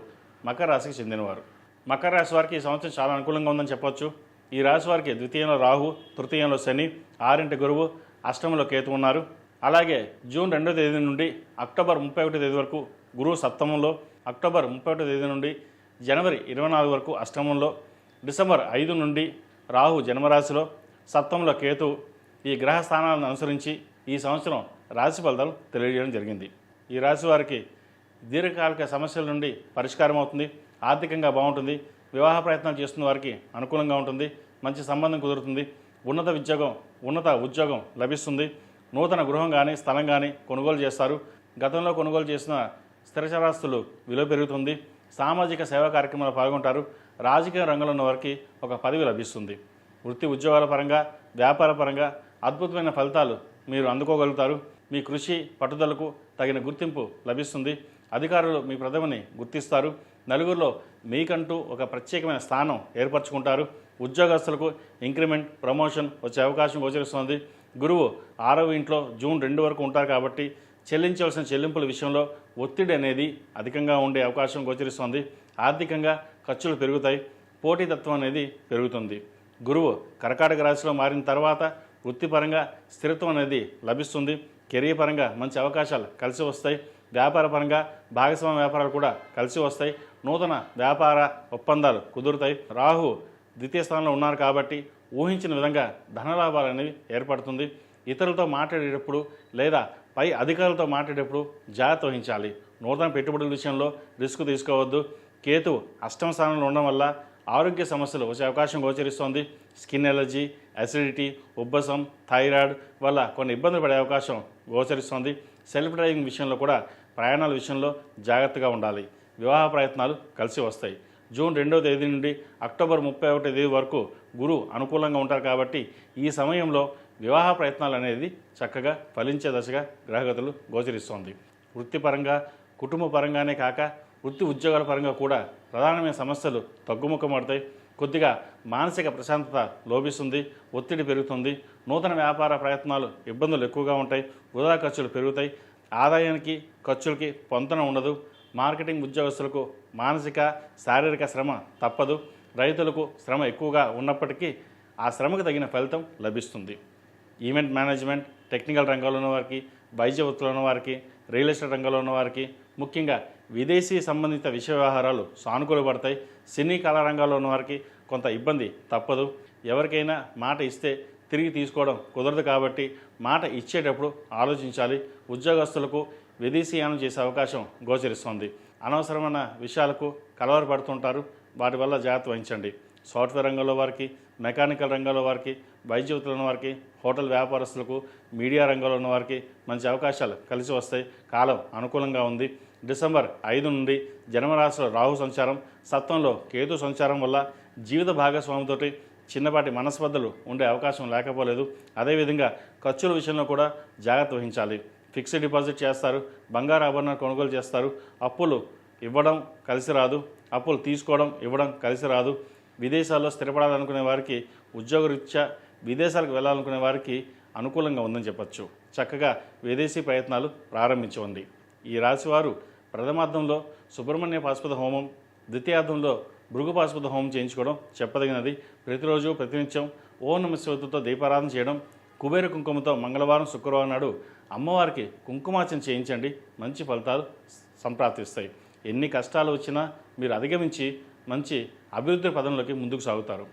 మకర రాశికి చెందినవారు. మకర రాశి వారికి ఈ సంవత్సరం చాలా అనుకూలంగా ఉందని చెప్పొచ్చు. ఈ రాశి వారికి ద్వితీయంలో రాహు, తృతీయంలో శని, 6 గురువు, అష్టమంలో కేతు ఉన్నారు. అలాగే జూన్ 2వ తేదీ నుండి అక్టోబర్ 31వ తేదీ వరకు గురువు సప్తమంలో, అక్టోబర్ 31వ తేదీ నుండి జనవరి 24 వరకు అష్టమంలో, డిసెంబర్ 5 నుండి రాహు జన్మరాశిలో, సప్తమంలో కేతు. ఈ గ్రహ స్థానాలను అనుసరించి ఈ సంవత్సరం రాశి ఫలితాలు తెలియజేయడం జరిగింది. ఈ రాశి వారికి దీర్ఘకాలిక సమస్యల నుండి పరిష్కారం అవుతుంది, ఆర్థికంగా బాగుంటుంది, వివాహ ప్రయత్నాలు చేస్తున్న వారికి అనుకూలంగా ఉంటుంది, మంచి సంబంధం కుదురుతుంది, ఉన్నత ఉద్యోగం లభిస్తుంది, నూతన గృహం కానీ స్థలం కానీ కొనుగోలు చేస్తారు, గతంలో కొనుగోలు చేసిన స్థిరచరాస్తులు విలువ పెరుగుతుంది, సామాజిక సేవా కార్యక్రమాలు పాల్గొంటారు, రాజకీయ రంగంలో ఉన్న వారికి ఒక పదవి లభిస్తుంది, వృత్తి ఉద్యోగాల పరంగా వ్యాపార పరంగా అద్భుతమైన ఫలితాలు మీరు అందుకోగలుగుతారు, మీ కృషి పట్టుదలకు తగిన గుర్తింపు లభిస్తుంది, అధికారులు మీ ప్రతిభని గుర్తిస్తారు, నలుగురిలో మీకంటూ ఒక ప్రత్యేకమైన స్థానం ఏర్పరచుకుంటారు, ఉద్యోగస్తులకు ఇంక్రిమెంట్ ప్రమోషన్ వచ్చే అవకాశం గోచరిస్తుంది. గురువు 6వ ఇంట్లో జూన్ 2 వరకు ఉంటారు కాబట్టి చెల్లించవలసిన చెల్లింపుల విషయంలో ఒత్తిడి అనేది అధికంగా ఉండే అవకాశం గోచరిస్తుంది. ఆర్థికంగా ఖర్చులు పెరుగుతాయి, పోటీతత్వం అనేది పెరుగుతుంది. గురువు కర్కాటక రాశిలో మారిన తర్వాత వృత్తిపరంగా స్థిరత్వం అనేది లభిస్తుంది, కెరీర్ పరంగా మంచి అవకాశాలు కలిసి వస్తాయి, వ్యాపార పరంగా భాగస్వామ్య వ్యాపారాలు కూడా కలిసి వస్తాయి, నూతన వ్యాపార ఒప్పందాలు కుదురుతాయి. రాహు ద్వితీయ స్థానంలో ఉన్నారు కాబట్టి ఊహించిన విధంగా ధనలాభాలు అనేవి ఏర్పడుతుంది. ఇతరులతో మాట్లాడేటప్పుడు లేదా పై అధికారులతో మాట్లాడేటప్పుడు జాగ్రత్త వహించాలి. నూతన పెట్టుబడుల విషయంలో రిస్క్ తీసుకోవద్దు. కేతు అష్టమ స్థానంలో ఉండడం వల్ల ఆరోగ్య సమస్యలు వచ్చే అవకాశం గోచరిస్తోంది. స్కిన్ ఎలర్జీ, అసిడిటీ, ఉబ్బసం, థైరాయిడ్ వల్ల కొన్ని ఇబ్బందులు పడే అవకాశం గోచరిస్తోంది. సెల్ఫ్ డ్రైవింగ్ విషయంలో కూడా ప్రయాణాల విషయంలో జాగ్రత్తగా ఉండాలి. వివాహ ప్రయత్నాలు కలిసి వస్తాయి. జూన్ 2వ తేదీ నుండి అక్టోబర్ 31వ తేదీ వరకు గురువు అనుకూలంగా ఉంటారు కాబట్టి ఈ సమయంలో వివాహ ప్రయత్నాలు అనేది చక్కగా ఫలించే దశగా గ్రహగతులు గోచరిస్తోంది. వృత్తిపరంగా కుటుంబ పరంగానే కాక వృత్తి ఉద్యోగాల పరంగా కూడా ప్రధానమైన సమస్యలు తగ్గుముఖమవుతాయి. కొద్దిగా మానసిక ప్రశాంతత లోపిస్తుంది, ఒత్తిడి పెరుగుతుంది, నూతన వ్యాపార ప్రయత్నాలు ఇబ్బందులు ఎక్కువగా ఉంటాయి, వృధా ఖర్చులు పెరుగుతాయి, ఆదాయానికి ఖర్చులకి పొంతన ఉండదు, మార్కెటింగ్ ఉద్యోగస్తులకు మానసిక శారీరక శ్రమ తప్పదు, రైతులకు శ్రమ ఎక్కువగా ఉన్నప్పటికీ ఆ శ్రమకు తగిన ఫలితం లభిస్తుంది. ఈవెంట్ మేనేజ్మెంట్, టెక్నికల్ రంగంలో ఉన్న వారికి, వైద్య వృత్తిలో ఉన్న వారికి, రియల్ ఎస్టేట్ రంగంలో ఉన్న వారికి, ముఖ్యంగా విదేశీ సంబంధిత విషయ వ్యవహారాలు సానుకూలపడతాయి. సినీ కళా రంగాల్లో ఉన్న వారికి కొంత ఇబ్బంది తప్పదు. ఎవరికైనా మాట ఇస్తే తిరిగి తీసుకోవడం కుదరదు కాబట్టి మాట ఇచ్చేటప్పుడు ఆలోచించాలి. ఉద్యోగస్తులకు విదేశీయానం చేసే అవకాశం గోచరిస్తోంది. అనవసరమైన విషయాలకు కలవరపడుతుంటారు, వాటి వల్ల జాగ్రత్త వహించండి. సాఫ్ట్వేర్ రంగంలో వారికి, మెకానికల్ రంగంలో వారికి, వైద్య వృత్తిలో ఉన్న వారికి, హోటల్ వ్యాపారస్తులకు, మీడియా రంగంలో ఉన్న వారికి మంచి అవకాశాలు కలిసి వస్తాయి. కాలం అనుకూలంగా ఉంది. డిసెంబర్ 5 నుండి జన్మరాశిలో రాహు సంచారం, సప్తంలో కేతు సంచారం వల్ల జీవిత భాగస్వామితోటి చిన్నపాటి మనస్పర్ధలు ఉండే అవకాశం లేకపోలేదు. అదేవిధంగా ఖర్చుల విషయంలో కూడా జాగ్రత్త వహించాలి. ఫిక్స్డ్ డిపాజిట్ చేస్తారు, బంగారు ఆభరణాలు కొనుగోలు చేస్తారు, అప్పులు ఇవ్వడం కలిసి రాదు, అప్పులు తీసుకోవడం ఇవ్వడం కలిసి రాదు. విదేశాల్లో స్థిరపడాలనుకునే వారికి, ఉద్యోగరీత్యా విదేశాలకు వెళ్ళాలనుకునే వారికి అనుకూలంగా ఉందని చెప్పచ్చు. చక్కగా విదేశీ ప్రయత్నాలు ప్రారంభించండి. ఈ రాశివారు ప్రథమార్థంలో సుబ్రహ్మణ్య పాశుపత హోమం, ద్వితీయార్థంలో భృగు పాశుపత హోమం చేయించుకోవడం చెప్పదగినది. ప్రతిరోజు ప్రతినిత్యం ఓం నమః శివాయతో దీపారాధన చేయడం, కుబేర కుంకుమతో మంగళవారం శుక్రవారం నాడు అమ్మవారికి కుంకుమార్చన చేయించండి. మంచి ఫలితాలు సంప్రాప్తిస్తాయి. ఎన్ని కష్టాలు వచ్చినా మీరు అధిగమించి మంచి అభివృద్ధి పదంలోకి ముందుకు సాగుతారు.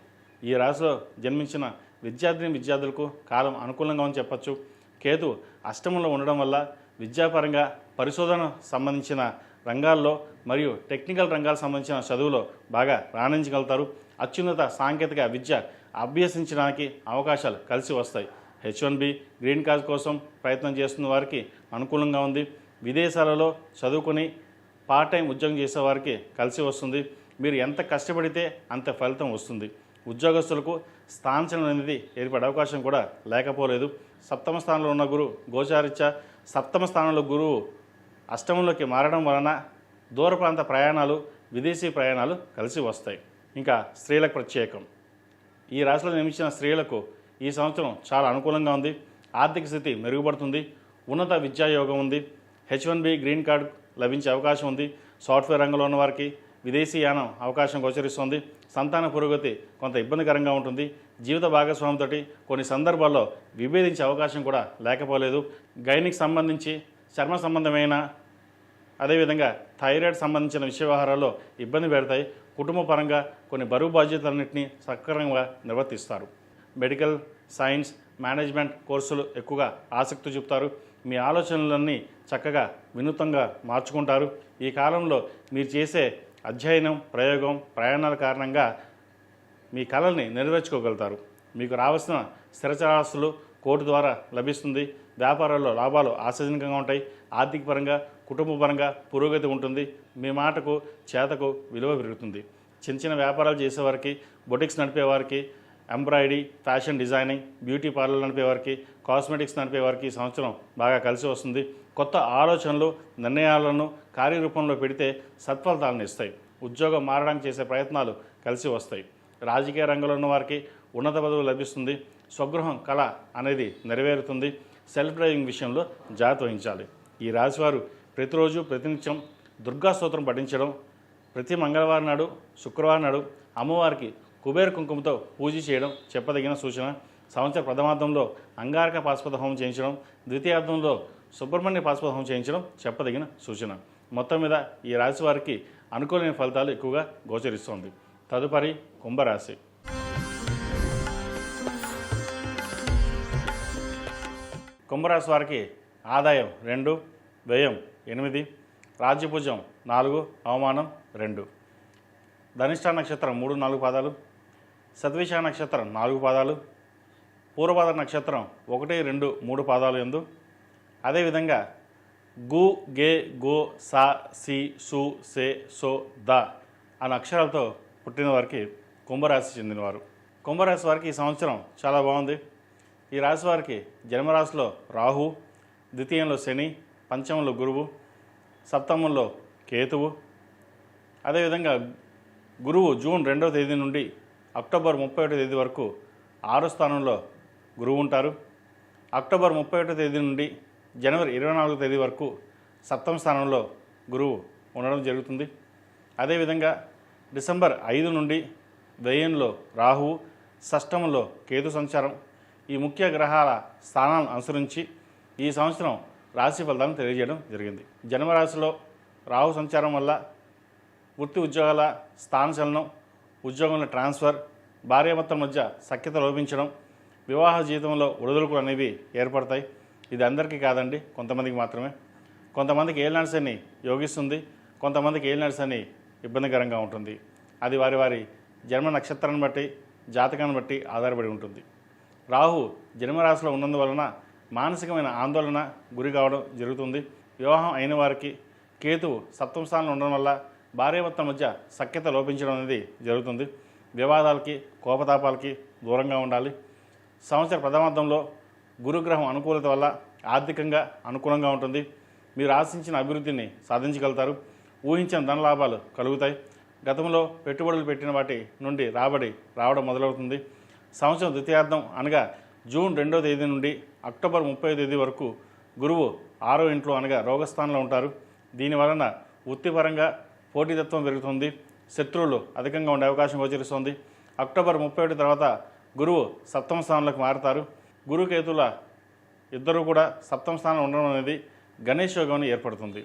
ఈ రాశిలో జన్మించిన విద్యార్థులకు కాలం అనుకూలంగా అని చెప్పచ్చు. కేతు అష్టమంలో ఉండడం వల్ల విద్యాపరంగా పరిశోధన సంబంధించిన రంగాల్లో మరియు టెక్నికల్ రంగాలకు సంబంధించిన చదువులో బాగా రాణించగలుగుతారు. అత్యున్నత సాంకేతిక విద్య అభ్యసించడానికి అవకాశాలు కలిసి వస్తాయి. H1B గ్రీన్ కార్డ్ కోసం ప్రయత్నం చేస్తున్న వారికి అనుకూలంగా ఉంది. విదేశాలలో చదువుకొని పార్ట్ టైం ఉద్యోగం చేసేవారికి కలిసి వస్తుంది. మీరు ఎంత కష్టపడితే అంత ఫలితం వస్తుంది. ఉద్యోగస్తులకు స్థానచలనం అనేది ఏర్పడే అవకాశం కూడా లేకపోలేదు. సప్తమ స్థానంలో ఉన్న గురువు గోచారీత్యా సప్తమ స్థానంలో గురువు అష్టమంలోకి మారడం వలన దూర ప్రాంత ప్రయాణాలు, విదేశీ ప్రయాణాలు కలిసి వస్తాయి. ఇంకా స్త్రీలకు ప్రత్యేకం. ఈ రాశిలో జన్మించిన స్త్రీలకు ఈ సంవత్సరం చాలా అనుకూలంగా ఉంది. ఆర్థిక స్థితి మెరుగుపడుతుంది. ఉన్నత విద్యాయోగం ఉంది. H1B గ్రీన్ కార్డు లభించే అవకాశం ఉంది. సాఫ్ట్వేర్ రంగంలో ఉన్న వారికి విదేశీ యానం అవకాశం గోచరిస్తుంది. సంతాన పురోగతి కొంత ఇబ్బందికరంగా ఉంటుంది. జీవిత భాగస్వామితో కొన్ని సందర్భాల్లో విభేదించే అవకాశం కూడా లేకపోలేదు. గైనిక్ సంబంధించి చర్మ సంబంధమైన అదేవిధంగా థైరాయిడ్ సంబంధించిన విషయ వ్యవహారాల్లో ఇబ్బంది పెడతాయి. కుటుంబ పరంగా కొన్ని బరువు బాధ్యతలన్నింటినీ సక్రమంగా నిర్వర్తిస్తారు. మెడికల్, సైన్స్, మేనేజ్మెంట్ కోర్సులు ఎక్కువగా ఆసక్తి చూపుతారు. మీ ఆలోచనలన్నీ చక్కగా వినూత్నంగా మార్చుకుంటారు. ఈ కాలంలో మీరు చేసే అధ్యయనం, ప్రయోగం, ప్రయాణాల కారణంగా మీ కళల్ని నెరవేర్చుకోగలుగుతారు. మీకు రావాల్సిన స్థిరచరాస్తులు కోర్టు ద్వారా లభిస్తుంది. వ్యాపారాల్లో లాభాలు ఆశాజనకంగా ఉంటాయి. ఆర్థిక పరంగా, కుటుంబ పరంగా పురోగతి ఉంటుంది. మీ మాటకు, చేతకు విలువ పెరుగుతుంది. చిన్న చిన్న వ్యాపారాలు చేసేవారికి, బొటిక్స్ నడిపేవారికి, embroidery, fashion designing, beauty parlour నడిపేవారికి, కాస్మెటిక్స్ నడిపేవారికి ఈ సంవత్సరం బాగా కలిసి వస్తుంది. కొత్త ఆలోచనలు, నిర్ణయాలను కార్యరూపంలో పెడితే సత్ఫలితాలను ఇస్తాయి. ఉద్యోగం మారడానికి చేసే ప్రయత్నాలు కలిసి వస్తాయి. రాజకీయ రంగంలో ఉన్న వారికి ఉన్నత పదవి లభిస్తుంది. స్వగృహం కళ అనేది నెరవేరుతుంది. సెల్ఫ్ డ్రైవింగ్ విషయంలో జాగ్రత్త వహించాలి. ఈ రాశివారు ప్రతిరోజు ప్రతినిత్యం దుర్గా స్తోత్రం పఠించడం, ప్రతి మంగళవారం నాడు, శుక్రవారం నాడు అమ్మవారికి కుబేర కుంకుమతో పూజ చేయడం చెప్పదగిన సూచన. సంవత్సర ప్రథమార్థంలో అంగారక పాశుపత హోమం చేయించడం, ద్వితీయార్థంలో సుబ్రహ్మణ్య పాశుపత హోమం చేయించడం చెప్పదగిన సూచన. మొత్తం మీద ఈ రాశి వారికి అనుకూలమైన ఫలితాలు ఎక్కువగా గోచరిస్తోంది. తదుపరి కుంభరాశి. కుంభరాశి వారికి ఆదాయం 2, వ్యయం 8, రాజ్యపూజ్యం 4, అవమానం 2. ధనిష్ఠ నక్షత్రం 3, 4 పాదాలు, సద్విష నక్షత్రం 4 పాదాలు, పూర్వపాద నక్షత్రం 1, 2, 3 పాదాలు యందు, అదేవిధంగా గు, గే, గో, సా, సి, సు, సే, సో, ద అనే అక్షరాలతో పుట్టిన వారికి కుంభరాశి చెందినవారు. కుంభరాశి వారికి ఈ సంవత్సరం చాలా బాగుంది. ఈ రాశి వారికి జన్మరాశిలో రాహు, ద్వితీయంలో శని, పంచమంలో గురువు, సప్తమంలో కేతువు, అదేవిధంగా గురువు జూన్ 2వ తేదీ నుండి అక్టోబర్ 31వ తేదీ వరకు 6వ స్థానంలో గురువు ఉంటారు. అక్టోబర్ 31వ తేదీ నుండి జనవరి 24వ తేదీ వరకు సప్తమ స్థానంలో గురువు ఉండడం జరుగుతుంది. అదేవిధంగా డిసెంబర్ 5 నుండి వ్యయంలో రాహువు, షష్టమంలో కేతు సంచారం, ఈ ముఖ్య గ్రహాల స్థానాలను అనుసరించి ఈ సంవత్సరం రాశి ఫలితాలను తెలియజేయడం జరిగింది. జన్మరాశిలో రాహు సంచారం వల్ల వృత్తి ఉద్యోగాల స్థానచలనం, ఉద్యోగంలో ట్రాన్స్ఫర్, భార్యాభర్తల మధ్య సఖ్యత లోపించడం, వివాహ జీవితంలో ఒడిదుడుకులు అనేవి ఏర్పడతాయి. ఇది అందరికీ కాదండి, కొంతమందికి మాత్రమే. కొంతమందికి ఏలినాటి శని యోగిస్తుంది, కొంతమందికి ఏలినాటి శని ఇబ్బందికరంగా ఉంటుంది. అది వారి వారి జన్మ నక్షత్రాన్ని బట్టి, జాతకాన్ని బట్టి ఆధారపడి ఉంటుంది. రాహు జన్మరాశిలో ఉన్నందువలన మానసికమైన ఆందోళన గురి కావడం జరుగుతుంది. వివాహం అయిన వారికి కేతువు సప్తమ స్థానంలో ఉండడం వల్ల భార్యాభర్తల మధ్య సఖ్యత లోపించడం అనేది జరుగుతుంది. వివాదాలకి, కోపతాపాలకి దూరంగా ఉండాలి. సంవత్సర ప్రథమార్థంలో గురుగ్రహం అనుకూలత వల్ల ఆర్థికంగా అనుకూలంగా ఉంటుంది. మీరు ఆశించిన అభివృద్ధిని సాధించగలుగుతారు. ఊహించిన ధనలాభాలు కలుగుతాయి. గతంలో పెట్టుబడులు పెట్టిన వాటి నుండి రాబడి రావడం మొదలవుతుంది. సంవత్సరం ద్వితీయార్థం అనగా జూన్ 2వ తేదీ నుండి అక్టోబర్ 30వ తేదీ వరకు గురువు 6వ ఇంట్లో అనగా రోగస్థానంలో ఉంటారు. దీనివలన వృత్తిపరంగా పోటీతత్వం పెరుగుతుంది. శత్రువులు అధికంగా ఉండే అవకాశం గోచరిస్తుంది. అక్టోబర్ 31 తర్వాత గురువు సప్తమ స్థానంలోకి మారుతారు. గురుకేతుల ఇద్దరు కూడా సప్తమ స్థానంలో ఉండడం అనేది గణేష్ యోగాన్ని ఏర్పడుతుంది.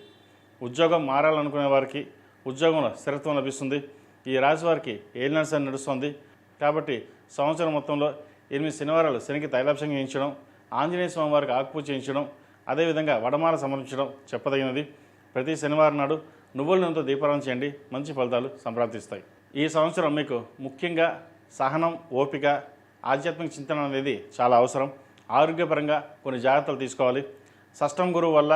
ఉద్యోగం మారాలనుకునే వారికి ఉద్యోగంలో స్థిరత్వం లభిస్తుంది. ఈ రాశి వారికి ఏలినాటి శని నడుస్తుంది కాబట్టి సంవత్సరం మొత్తంలో 8 శనివారాలు శనికి తైలాభిషేకం చేయించడం, ఆంజనేయ స్వామి వారికి ఆకుపూజ చేయించడం, అదేవిధంగా వడమాల సమర్పించడం చెప్పదగినది. ప్రతి శనివారం నాడు నువ్వుల నూనెతో దీపారాధన చేయండి, మంచి ఫలితాలు సంప్రాప్తిస్తాయి. ఈ సంవత్సరం మీకు ముఖ్యంగా సహనం, ఓపిక, ఆధ్యాత్మిక చింతన అనేది చాలా అవసరం. ఆరోగ్యపరంగా కొన్ని జాగ్రత్తలు తీసుకోవాలి. షష్టం గురువు వల్ల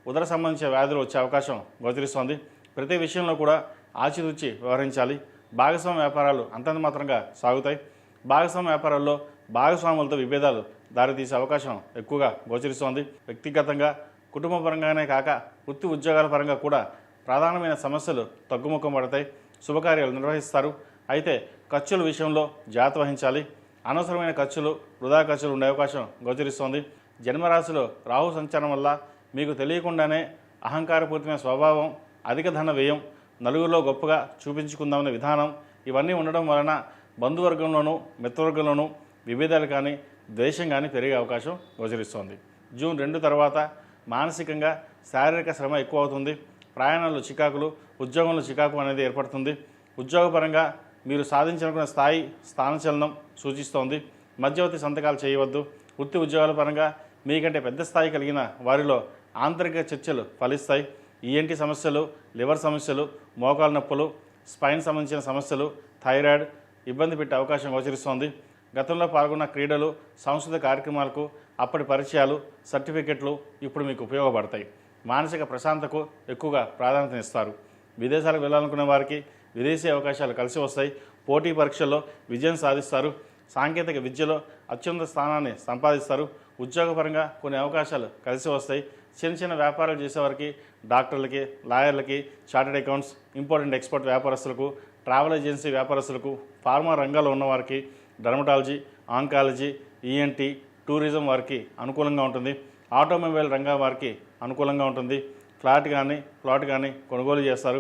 ఉదర సంబంధించిన వ్యాధులు వచ్చే అవకాశం గోచరిస్తోంది. ప్రతి విషయంలో కూడా ఆచితూచి వ్యవహరించాలి. భాగస్వామ్య వ్యాపారాలు అంతంత మాత్రంగా సాగుతాయి. భాగస్వామ్య వ్యాపారాల్లో భాగస్వాములతో విభేదాలు దారితీసే అవకాశం ఎక్కువగా గోచరిస్తోంది. వ్యక్తిగతంగా, కుటుంబపరంగానే కాక వృత్తి ఉద్యోగాల పరంగా కూడా ప్రధానమైన సమస్యలు తగ్గుముఖం పడతాయి. శుభకార్యాలు నిర్వహిస్తారు. అయితే ఖర్చుల విషయంలో జాగ్రత్త వహించాలి. అనవసరమైన ఖర్చులు, వృధా ఖర్చులు ఉండే అవకాశం గోచరిస్తోంది. జన్మరాశిలో రాహు సంచారం వల్ల మీకు తెలియకుండానే అహంకారపూరితమైన స్వభావం, అధిక ధన వ్యయం, నలుగురిలో గొప్పగా చూపించుకుందామనే విధానం ఇవన్నీ ఉండడం వలన బంధువర్గంలోనూ మిత్రవర్గంలోనూ విభేదాలు కానీ ద్వేషం కానీ పెరిగే అవకాశం గోచరిస్తోంది. జూన్ 2 తర్వాత మానసికంగా శారీరక శ్రమ ఎక్కువ అవుతుంది. ప్రయాణాలు చికాకులు, ఉద్యోగంలో చికాకు అనేది ఏర్పడుతుంది. ఉద్యోగపరంగా మీరు సాధించాలనుకున్న స్థాయి స్థానచలనం సూచిస్తోంది. మధ్యవర్తి సంతకాలు చేయవద్దు. వృత్తి ఉద్యోగాల పరంగా మీకంటే పెద్ద స్థాయి కలిగిన వారిలో ఆంతరిక చర్చలు ఫలిస్తాయి. ఈఎన్టీ సమస్యలు, లివర్ సమస్యలు, మోకాలు నొప్పులు, స్పైన్ సంబంధించిన సమస్యలు, థైరాయిడ్ ఇబ్బంది పెట్టే అవకాశం గోచరిస్తోంది. గతంలో పాల్గొన్న క్రీడలు, సాంస్కృతిక కార్యక్రమాలకు అప్పటి పరిచయాలు, సర్టిఫికెట్లు ఇప్పుడు మీకు ఉపయోగపడతాయి. మానసిక ప్రశాంతకు ఎక్కువగా ప్రాధాన్యతనిస్తారు. విదేశాలకు వెళ్ళాలనుకునే వారికి విదేశీ అవకాశాలు కలిసి వస్తాయి. పోటీ పరీక్షల్లో విజయం సాధిస్తారు. సాంకేతిక విద్యలో అత్యున్నత స్థానాన్ని సంపాదిస్తారు. ఉద్యోగపరంగా కొన్ని అవకాశాలు కలిసి వస్తాయి. చిన్న చిన్న వ్యాపారాలు చేసేవారికి, డాక్టర్లకి, లాయర్లకి, చార్టెడ్ అకౌంట్స్, ఇంపోర్ట్ ఎక్స్పోర్ట్ వ్యాపారస్తులకు, ట్రావెల్ ఏజెన్సీ వ్యాపారస్తులకు, ఫార్మా రంగాల్లో ఉన్నవారికి, డర్మటాలజీ, ఆంకాలజీ, ఈఎన్టీ, టూరిజం వారికి అనుకూలంగా ఉంటుంది. ఆటోమొబైల్ రంగం వారికి అనుకూలంగా ఉంటుంది. ప్లాట్ కానీ కొనుగోలు చేస్తారు.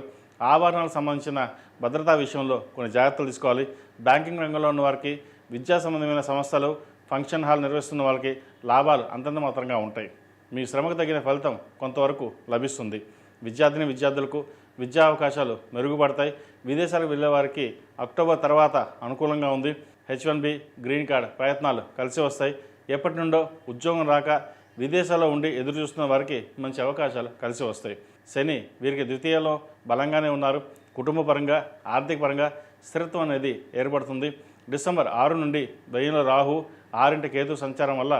ఆభరణాలకు సంబంధించిన భద్రతా విషయంలో కొన్ని జాగ్రత్తలు తీసుకోవాలి. బ్యాంకింగ్ రంగంలో ఉన్న వారికి, విద్యా సంబంధమైన సంస్థలు, ఫంక్షన్ హాల్ నిర్వహిస్తున్న వాళ్ళకి లాభాలు అంతంత మాత్రంగా ఉంటాయి. మీ శ్రమకు తగిన ఫలితం కొంతవరకు లభిస్తుంది. విద్యార్థులకు విద్యా అవకాశాలు మెరుగుపడతాయి. విదేశాలకు వెళ్ళే వారికి అక్టోబర్ తర్వాత అనుకూలంగా ఉంది. H1B, గ్రీన్ కార్డ్ ప్రయత్నాలు కలిసి వస్తాయి. ఎప్పటి నుండో ఉద్యోగం రాక విదేశాల్లో ఉండి ఎదురు చూస్తున్న వారికి మంచి అవకాశాలు కలిసి వస్తాయి. శని వీరికి ద్వితీయలో బలంగానే ఉన్నారు. కుటుంబ పరంగా, ఆర్థిక పరంగా స్థిరత్వం అనేది ఏర్పడుతుంది. డిసెంబర్ 6 నుండి 1000లో రాహు, 6 కేతు సంచారం వల్ల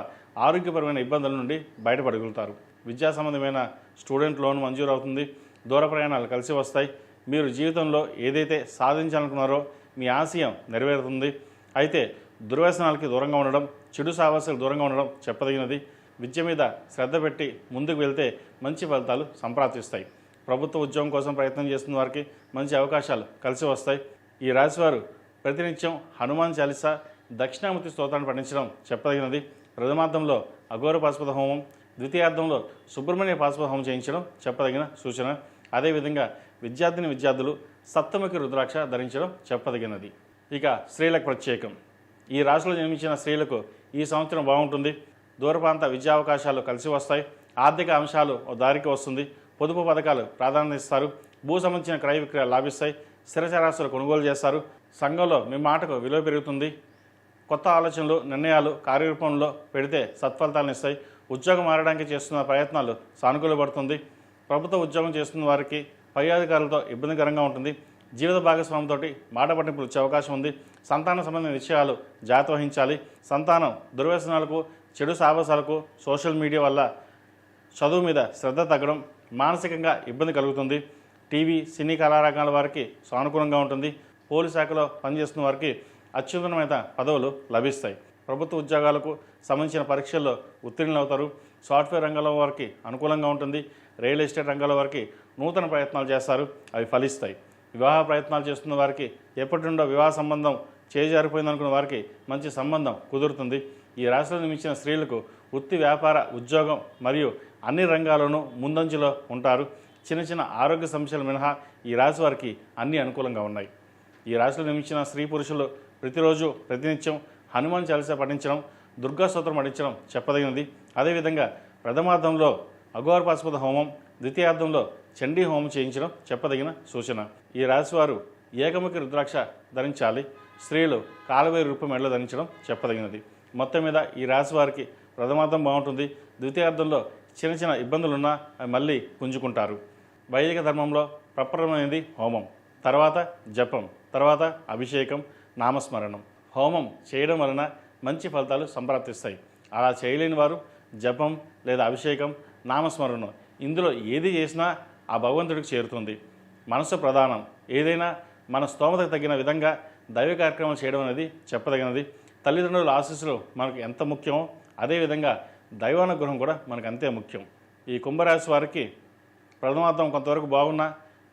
ఆరోగ్యపరమైన ఇబ్బందుల నుండి బయటపడగలుగుతారు. విద్యా సంబంధమైన స్టూడెంట్ లోన్ మంజూరు అవుతుంది. దూర ప్రయాణాలు కలిసి వస్తాయి. మీరు జీవితంలో ఏదైతే సాధించాలనుకున్నారో మీ ఆశయం నెరవేరుతుంది. అయితే దుర్వ్యసనాలకి దూరంగా ఉండడం, చెడు సావాసాలకు దూరంగా ఉండడం చెప్పదగినది. విద్య మీద శ్రద్ధ పెట్టి ముందుకు వెళ్తే మంచి ఫలితాలు సంప్రాప్తిస్తాయి. ప్రభుత్వ ఉద్యోగం కోసం ప్రయత్నం చేస్తున్న వారికి మంచి అవకాశాలు కలిసి వస్తాయి. ఈ రాశివారు ప్రతినిత్యం హనుమాన్ చాలీసా, దక్షిణామూర్తి స్తోత్రాన్ని పఠించడం చెప్పదగినది. ప్రథమార్థంలో అఘోర పాశుపత హోమం, ద్వితీయార్థంలో సుబ్రహ్మణ్య పాశుపత హోమం చేయించడం చెప్పదగిన సూచన. అదేవిధంగా విద్యార్థులు సప్తముఖి రుద్రాక్ష ధరించడం చెప్పదగినది. ఇక స్త్రీలకు ప్రత్యేకం. ఈ రాశిలో జన్మించిన స్త్రీలకు ఈ సంవత్సరం బాగుంటుంది. దూరప్రాంత విద్యా అవకాశాలు కలిసి వస్తాయి. ఆర్థిక అంశాలు దారికి వస్తుంది. పొదుపు పథకాలు ప్రాధాన్యత ఇస్తారు. భూ సంబంధించిన క్రయ విక్రయాలు లాభిస్తాయి. స్థిరచరాస్తులు కొనుగోలు చేస్తారు. సంఘంలో మీ మాటకు విలువ పెరుగుతుంది. కొత్త ఆలోచనలు, నిర్ణయాలు కార్యరూపంలో పెడితే సత్ఫలితాలను ఇస్తాయి. ఉద్యోగం మారడానికి చేస్తున్న ప్రయత్నాలు సానుకూలపడుతుంది. ప్రభుత్వ ఉద్యోగం చేస్తున్న వారికి పై అధికారులతో ఇబ్బందికరంగా ఉంటుంది. జీవిత భాగస్వామితో మాట పట్టింపులు వచ్చే అవకాశం ఉంది. సంతాన సంబంధించిన విషయాలు జాగ్రత్త వహించాలి. సంతానం దుర్వ్యసనాలకు, చెడు సాహసాలకు, సోషల్ మీడియా వల్ల చదువు మీద శ్రద్ధ తగ్గడం, మానసికంగా ఇబ్బంది కలుగుతుంది. టీవీ, సినీ కళారంగాల వారికి సానుకూలంగా ఉంటుంది. పోలీస్ శాఖలో పనిచేస్తున్న వారికి అత్యున్నతమైన పదవులు లభిస్తాయి. ప్రభుత్వ ఉద్యోగాలకు సంబంధించిన పరీక్షల్లో ఉత్తీర్ణులవుతారు. సాఫ్ట్వేర్ రంగంలో వారికి అనుకూలంగా ఉంటుంది. రియల్ ఎస్టేట్ రంగంలో వారికి నూతన ప్రయత్నాలు చేస్తారు, అవి ఫలిస్తాయి. వివాహ ప్రయత్నాలు చేస్తున్న వారికి ఎప్పటి నుండో వివాహ సంబంధం చేజారిపోయిందనుకున్న వారికి మంచి సంబంధం కుదురుతుంది. ఈ రాశిలో నిర్మించిన స్త్రీలకు వృత్తి, వ్యాపార, ఉద్యోగం మరియు అన్ని రంగాల్లోనూ ముందంజలో ఉంటారు. చిన్న చిన్న ఆరోగ్య సమస్యలు మినహా ఈ రాశి వారికి అన్నీ అనుకూలంగా ఉన్నాయి. ఈ రాశిలో నిర్మించిన స్త్రీ పురుషులు ప్రతిరోజు ప్రతినిత్యం హనుమాన్ చాలీసా పఠించడం, దుర్గా స్తోత్రం పఠించడం చెప్పదగినది. అదేవిధంగా ప్రథమార్థంలో అఘోర పాశుపత హోమం, ద్వితీయార్థంలో చండీ హోమం చేయించడం చెప్పదగిన సూచన. ఈ రాశివారు ఏకముఖి రుద్రాక్ష ధరించాలి. స్త్రీలు కాలువేరు రూపం మెడలో ధరించడం చెప్పదగినది. మొత్తం మీద ఈ రాశి వారికి ప్రథమార్థం బాగుంటుంది. ద్వితీయార్థంలో చిన్న చిన్న ఇబ్బందులున్నా అవి మళ్ళీ పుంజుకుంటారు. వైదిక ధర్మంలో ప్రప్రథమైనది హోమం, తర్వాత జపం, తర్వాత అభిషేకం, నామస్మరణం. హోమం చేయడం వలన మంచి ఫలితాలు సంప్రాప్తిస్తాయి. అలా చేయలేని వారు జపం లేదా అభిషేకం, నామస్మరణం ఇందులో ఏది చేసినా ఆ భగవంతుడికి చేరుతుంది. మనసు ప్రధానం. ఏదైనా మన స్తోమతకు తగిన విధంగా దైవ కార్యక్రమాలు చేయడం అనేది చెప్పదగినది. తల్లిదండ్రుల ఆశీస్సులు మనకు ఎంత ముఖ్యమో అదేవిధంగా దైవానుగ్రహం కూడా మనకు అంతే ముఖ్యం. ఈ కుంభరాశి వారికి ప్రథమార్థం కొంతవరకు బాగున్నా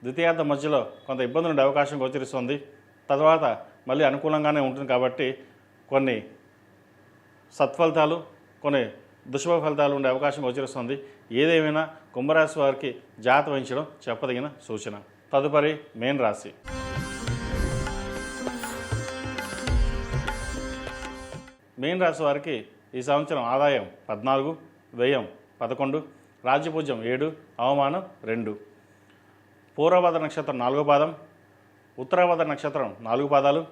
ద్వితీయార్థం మధ్యలో కొంత ఇబ్బందులు ఉండే అవకాశం గోచరిస్తుంది. తర్వాత మళ్ళీ అనుకూలంగానే ఉంటుంది కాబట్టి కొన్ని సత్ఫలితాలు, కొన్ని దుష్ఫల ఫలితాలు ఉండే అవకాశం గోచరిస్తుంది. ఏదేమైనా కుంభరాశి వారికి జాగ్రత్త వహించడం చెప్పదగిన సూచన. తదుపరి మేన్ రాశి. మేన్ రాశి వారికి ఈ సంవత్సరం ఆదాయం 14, వ్యయం 11, రాజ్యపూజ్యం 7, అవమానం 2. పూర్వభద్ర నక్షత్రం 4వ పాదం, ఉత్తరాభద్ర నక్షత్రం 4 పాదాలు,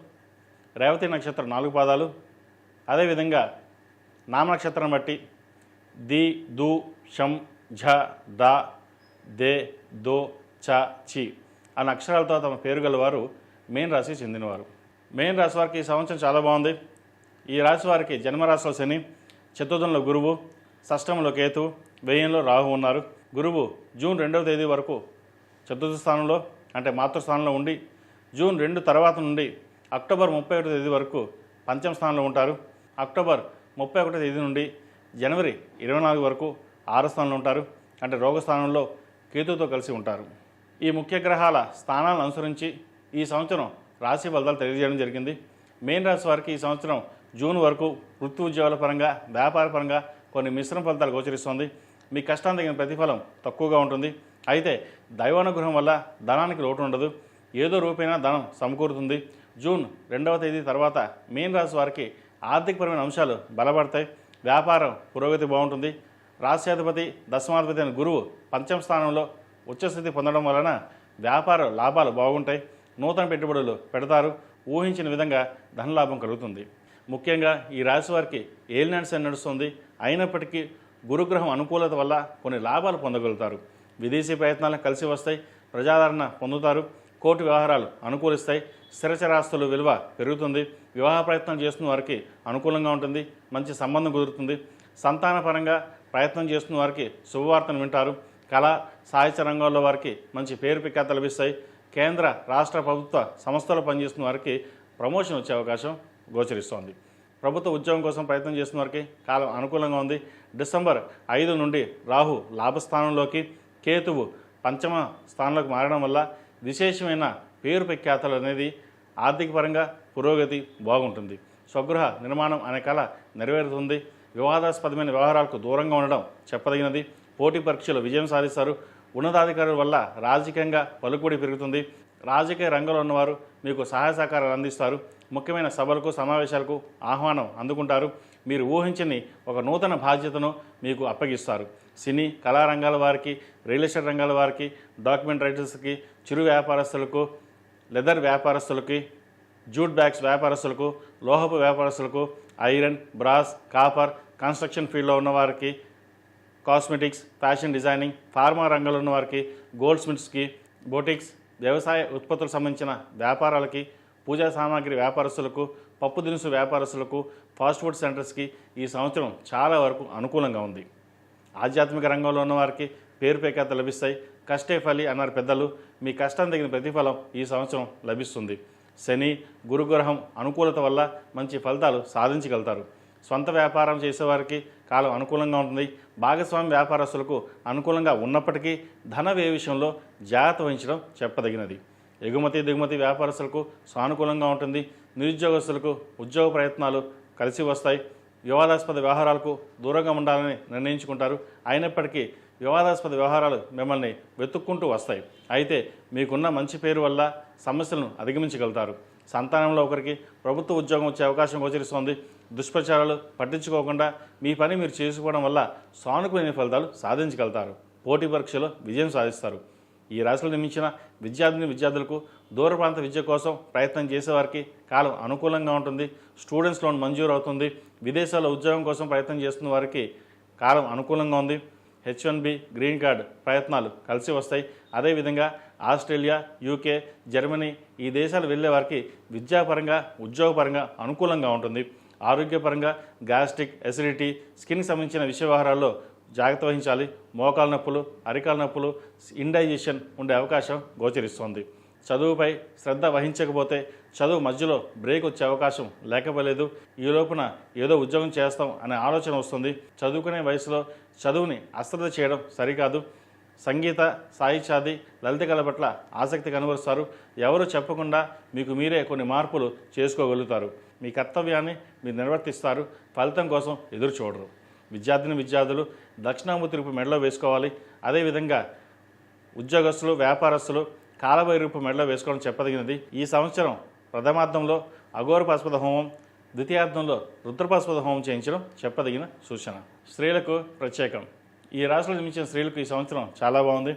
రేవతి నక్షత్రం 4 పాదాలు, అదేవిధంగా నామ నక్షత్రం బట్టి ది, దు, షం, ఝ, ద, దే, దో, చ, చి అన్న అక్షరాలతో తమ పేరు గలవారు మేన్ రాశికి చెందినవారు. మేన్ రాశి వారికి ఈ సంవత్సరం చాలా బాగుంది. ఈ రాశి వారికి జన్మరాశిలో శని, చతుర్థంలో గురువు, షష్టంలో కేతు, వ్యయంలో రాహు ఉన్నారు. గురువు జూన్ 2వ తేదీ వరకు చతుర్థ స్థానంలో అంటే మాతృస్థానంలో ఉండి జూన్ 2 తర్వాత నుండి అక్టోబర్ 31వ తేదీ వరకు పంచమ స్థానంలో ఉంటారు. అక్టోబర్ 31వ తేదీ నుండి జనవరి 24 వరకు 6వ స్థానంలో ఉంటారు. అంటే రోగస్థానంలో కేతుతో కలిసి ఉంటారు. ఈ ముఖ్య గ్రహాల స్థానాలను అనుసరించి ఈ సంవత్సరం రాశి ఫలితాలు తెలియజేయడం జరిగింది. మేన్ రాశి వారికి ఈ సంవత్సరం జూన్ వరకు వృత్తి ఉద్యోగాల పరంగా, వ్యాపార పరంగా కొన్ని మిశ్రమ ఫలితాలు గోచరిస్తుంది. మీ కష్టానికి తగిన ప్రతిఫలం తక్కువగా ఉంటుంది. అయితే దైవానుగ్రహం వల్ల ధనానికి లోటు ఉండదు. ఏదో రూపైనా ధనం సమకూరుతుంది. జూన్ 2వ తేదీ తర్వాత మేన్ రాశి వారికి ఆర్థికపరమైన అంశాలు బలపడతాయి. వ్యాపారం పురోగతి బాగుంటుంది. రాశ్యాధిపతి, దశమాధిపతి అయిన గురువు పంచమ స్థానంలో ఉచ్చస్థితి పొందడం వలన వ్యాపార లాభాలు బాగుంటాయి. నూతన పెట్టుబడులు పెడతారు. ఊహించిన విధంగా ధనలాభం కలుగుతుంది. ముఖ్యంగా ఈ రాశి వారికి ఏలినాటి శని నడుస్తుంది. అయినప్పటికీ గురుగ్రహం అనుకూలత వల్ల కొన్ని లాభాలు పొందగలుగుతారు. విదేశీ ప్రయత్నాలు కలిసి వస్తాయి. ప్రజాదరణ పొందుతారు. కోర్టు వ్యవహారాలు అనుకూలిస్తాయి. స్థిరచరాస్తుల విలువ పెరుగుతుంది. వివాహ ప్రయత్నం చేస్తున్న వారికి అనుకూలంగా ఉంటుంది. మంచి సంబంధం కుదురుతుంది. సంతానపరంగా ప్రయత్నం చేస్తున్న వారికి శుభవార్తను వింటారు. కళ, సాహిత్య రంగంలో వారికి మంచి పేరు ప్రఖ్యాతలు లభిస్తాయి. కేంద్ర రాష్ట్ర ప్రభుత్వ సంస్థలో పనిచేస్తున్న వారికి ప్రమోషన్ వచ్చే అవకాశం గోచరిస్తోంది. ప్రభుత్వ ఉద్యోగం కోసం ప్రయత్నం చేస్తున్న వారికి కాలం అనుకూలంగా ఉంది. డిసెంబర్ 5 నుండి రాహు లాభస్థానంలోకి, కేతువు పంచమ స్థానంలోకి మారడం వల్ల విశేషమైన పేరు ప్రఖ్యాతలు అనేది ఆర్థిక పరంగా పురోగతి బాగుంటుంది. స్వగృహ నిర్మాణం అనే కళ నెరవేరుతుంది. వివాదాస్పదమైన వ్యవహారాలకు దూరంగా ఉండడం చెప్పదగినది. పోటీ పరీక్షలు విజయం సాధిస్తారు. ఉన్నతాధికారుల వల్ల రాజకీయంగా పలుకుబడి పెరుగుతుంది. రాజకీయ రంగంలో ఉన్నవారు మీకు సహాయ సహకారాలు అందిస్తారు. ముఖ్యమైన సభలకు, సమావేశాలకు ఆహ్వానం అందుకుంటారు. మీరు ఊహించని ఒక నూతన బాధ్యతను మీకు అప్పగిస్తారు. సినీ, కళారంగాల వారికి, రియల్ ఎస్టేట్ రంగాల వారికి, డాక్యుమెంట్ రైటర్స్కి, చిరు వ్యాపారస్తులకు, లెదర్ వ్యాపారస్తులకి, జూట్ బ్యాగ్స్ వ్యాపారస్తులకు, లోహపు వ్యాపారస్తులకు, ఐరన్, బ్రాస్, కాపర్, కన్స్ట్రక్షన్ ఫీల్డ్లో ఉన్నవారికి, కాస్మెటిక్స్, ఫ్యాషన్ డిజైనింగ్, ఫార్మా రంగంలో ఉన్నవారికి, గోల్డ్ స్మిత్స్కి, బొటిక్స్, వ్యవసాయ ఉత్పత్తులకు సంబంధించిన వ్యాపారాలకి, పూజా సామాగ్రి వ్యాపారస్తులకు, పప్పు దినుసు వ్యాపారస్తులకు, ఫాస్ట్ ఫుడ్ సెంటర్స్కి ఈ సంవత్సరం చాలా వరకు అనుకూలంగా ఉంది. ఆధ్యాత్మిక రంగంలో ఉన్నవారికి పేరు ప్రఖ్యాత లభిస్తాయి. కష్టే ఫలి అన్నారు పెద్దలు. మీ కష్టం తగిన ప్రతిఫలం ఈ సంవత్సరం లభిస్తుంది. శని, గురుగ్రహం అనుకూలత వల్ల మంచి ఫలితాలు సాధించగలుగుతారు. సొంత వ్యాపారం చేసేవారికి కాలం అనుకూలంగా ఉంటుంది. భాగస్వామి వ్యాపారస్తులకు అనుకూలంగా ఉన్నప్పటికీ ధన వ్యయ విషయంలో జాగ్రత్త వహించడం చెప్పదగినది. ఎగుమతి దిగుమతి వ్యాపారస్తులకు సానుకూలంగా ఉంటుంది. నిరుద్యోగస్తులకు ఉద్యోగ ప్రయత్నాలు కలిసి వస్తాయి. వివాదాస్పద వ్యవహారాలకు దూరంగా ఉండాలని నిర్ణయించుకుంటారు. అయినప్పటికీ వివాదాస్పద వ్యవహారాలు మిమ్మల్ని వెతుక్కుంటూ వస్తాయి. అయితే మీకున్న మంచి పేరు వల్ల సమస్యలను అధిగమించగలుగుతారు. సంతానంలో ఒకరికి ప్రభుత్వ ఉద్యోగం వచ్చే అవకాశం గోచరిస్తోంది. దుష్ప్రచారాలు పట్టించుకోకుండా మీ పని మీరు చేసుకోవడం వల్ల సానుకూలమైన ఫలితాలు సాధించగలుగుతారు. పోటీ పరీక్షలో విజయం సాధిస్తారు. ఈ రాశిలో జన్మించిన విద్యార్థులకు దూర ప్రాంత విద్య కోసం ప్రయత్నం చేసేవారికి కాలం అనుకూలంగా ఉంటుంది. స్టూడెంట్స్ లోన్ మంజూరు అవుతుంది. విదేశాల్లో ఉద్యోగం కోసం ప్రయత్నం చేస్తున్న వారికి కాలం అనుకూలంగా ఉంది. H1B గ్రీన్ కార్డ్ ప్రయత్నాలు కలిసి వస్తాయి. అదేవిధంగా ఆస్ట్రేలియా, యూకే, జర్మనీ ఈ దేశాలు వెళ్ళే వారికి విద్యాపరంగా ఉద్యోగపరంగా అనుకూలంగా ఉంటుంది. ఆరోగ్యపరంగా గ్యాస్ట్రిక్, ఎసిడిటీ, స్కిన్కి సంబంధించిన విషయ వ్యవహారాల్లో జాగ్రత్త వహించాలి. మోకాల నొప్పులు, అరికాల నొప్పులు, ఇండైజెషన్ ఉండే అవకాశం గోచరిస్తోంది. చదువుపై శ్రద్ధ వహించకపోతే చదువు మధ్యలో బ్రేక్ వచ్చే అవకాశం లేకపోలేదు. ఈ లోపున ఏదో ఉద్యోగం చేస్తాం అనే ఆలోచన వస్తుంది. చదువుకునే వయసులో చదువుని అశ్రద్ధ చేయడం సరికాదు. సంగీత, సాహిత్యాది, లలిత కళ పట్ల ఆసక్తి కనబరుస్తారు. ఎవరు చెప్పకుండా మీకు మీరే కొన్ని మార్పులు చేసుకోగలుగుతారు. మీ కర్తవ్యాన్ని మీరు నిర్వర్తిస్తారు. ఫలితం కోసం ఎదురు చూడరు. విద్యార్థులు దక్షిణామూర్తి రూపు మెడలో వేసుకోవాలి. అదేవిధంగా ఉద్యోగస్తులు, వ్యాపారస్తులు కాలభైరూపు మెడలో వేసుకోవడం చెప్పదగినది. ఈ సంవత్సరం ప్రథమార్థంలో అఘోరపాశుపత హోమం, ద్వితీయార్థంలో రుద్రపాశుపత హోమం చేయించడం చెప్పదగిన సూచన. స్త్రీలకు ప్రత్యేకం. ఈ రాశిలో జన్మించిన స్త్రీలకు ఈ సంవత్సరం చాలా బాగుంది.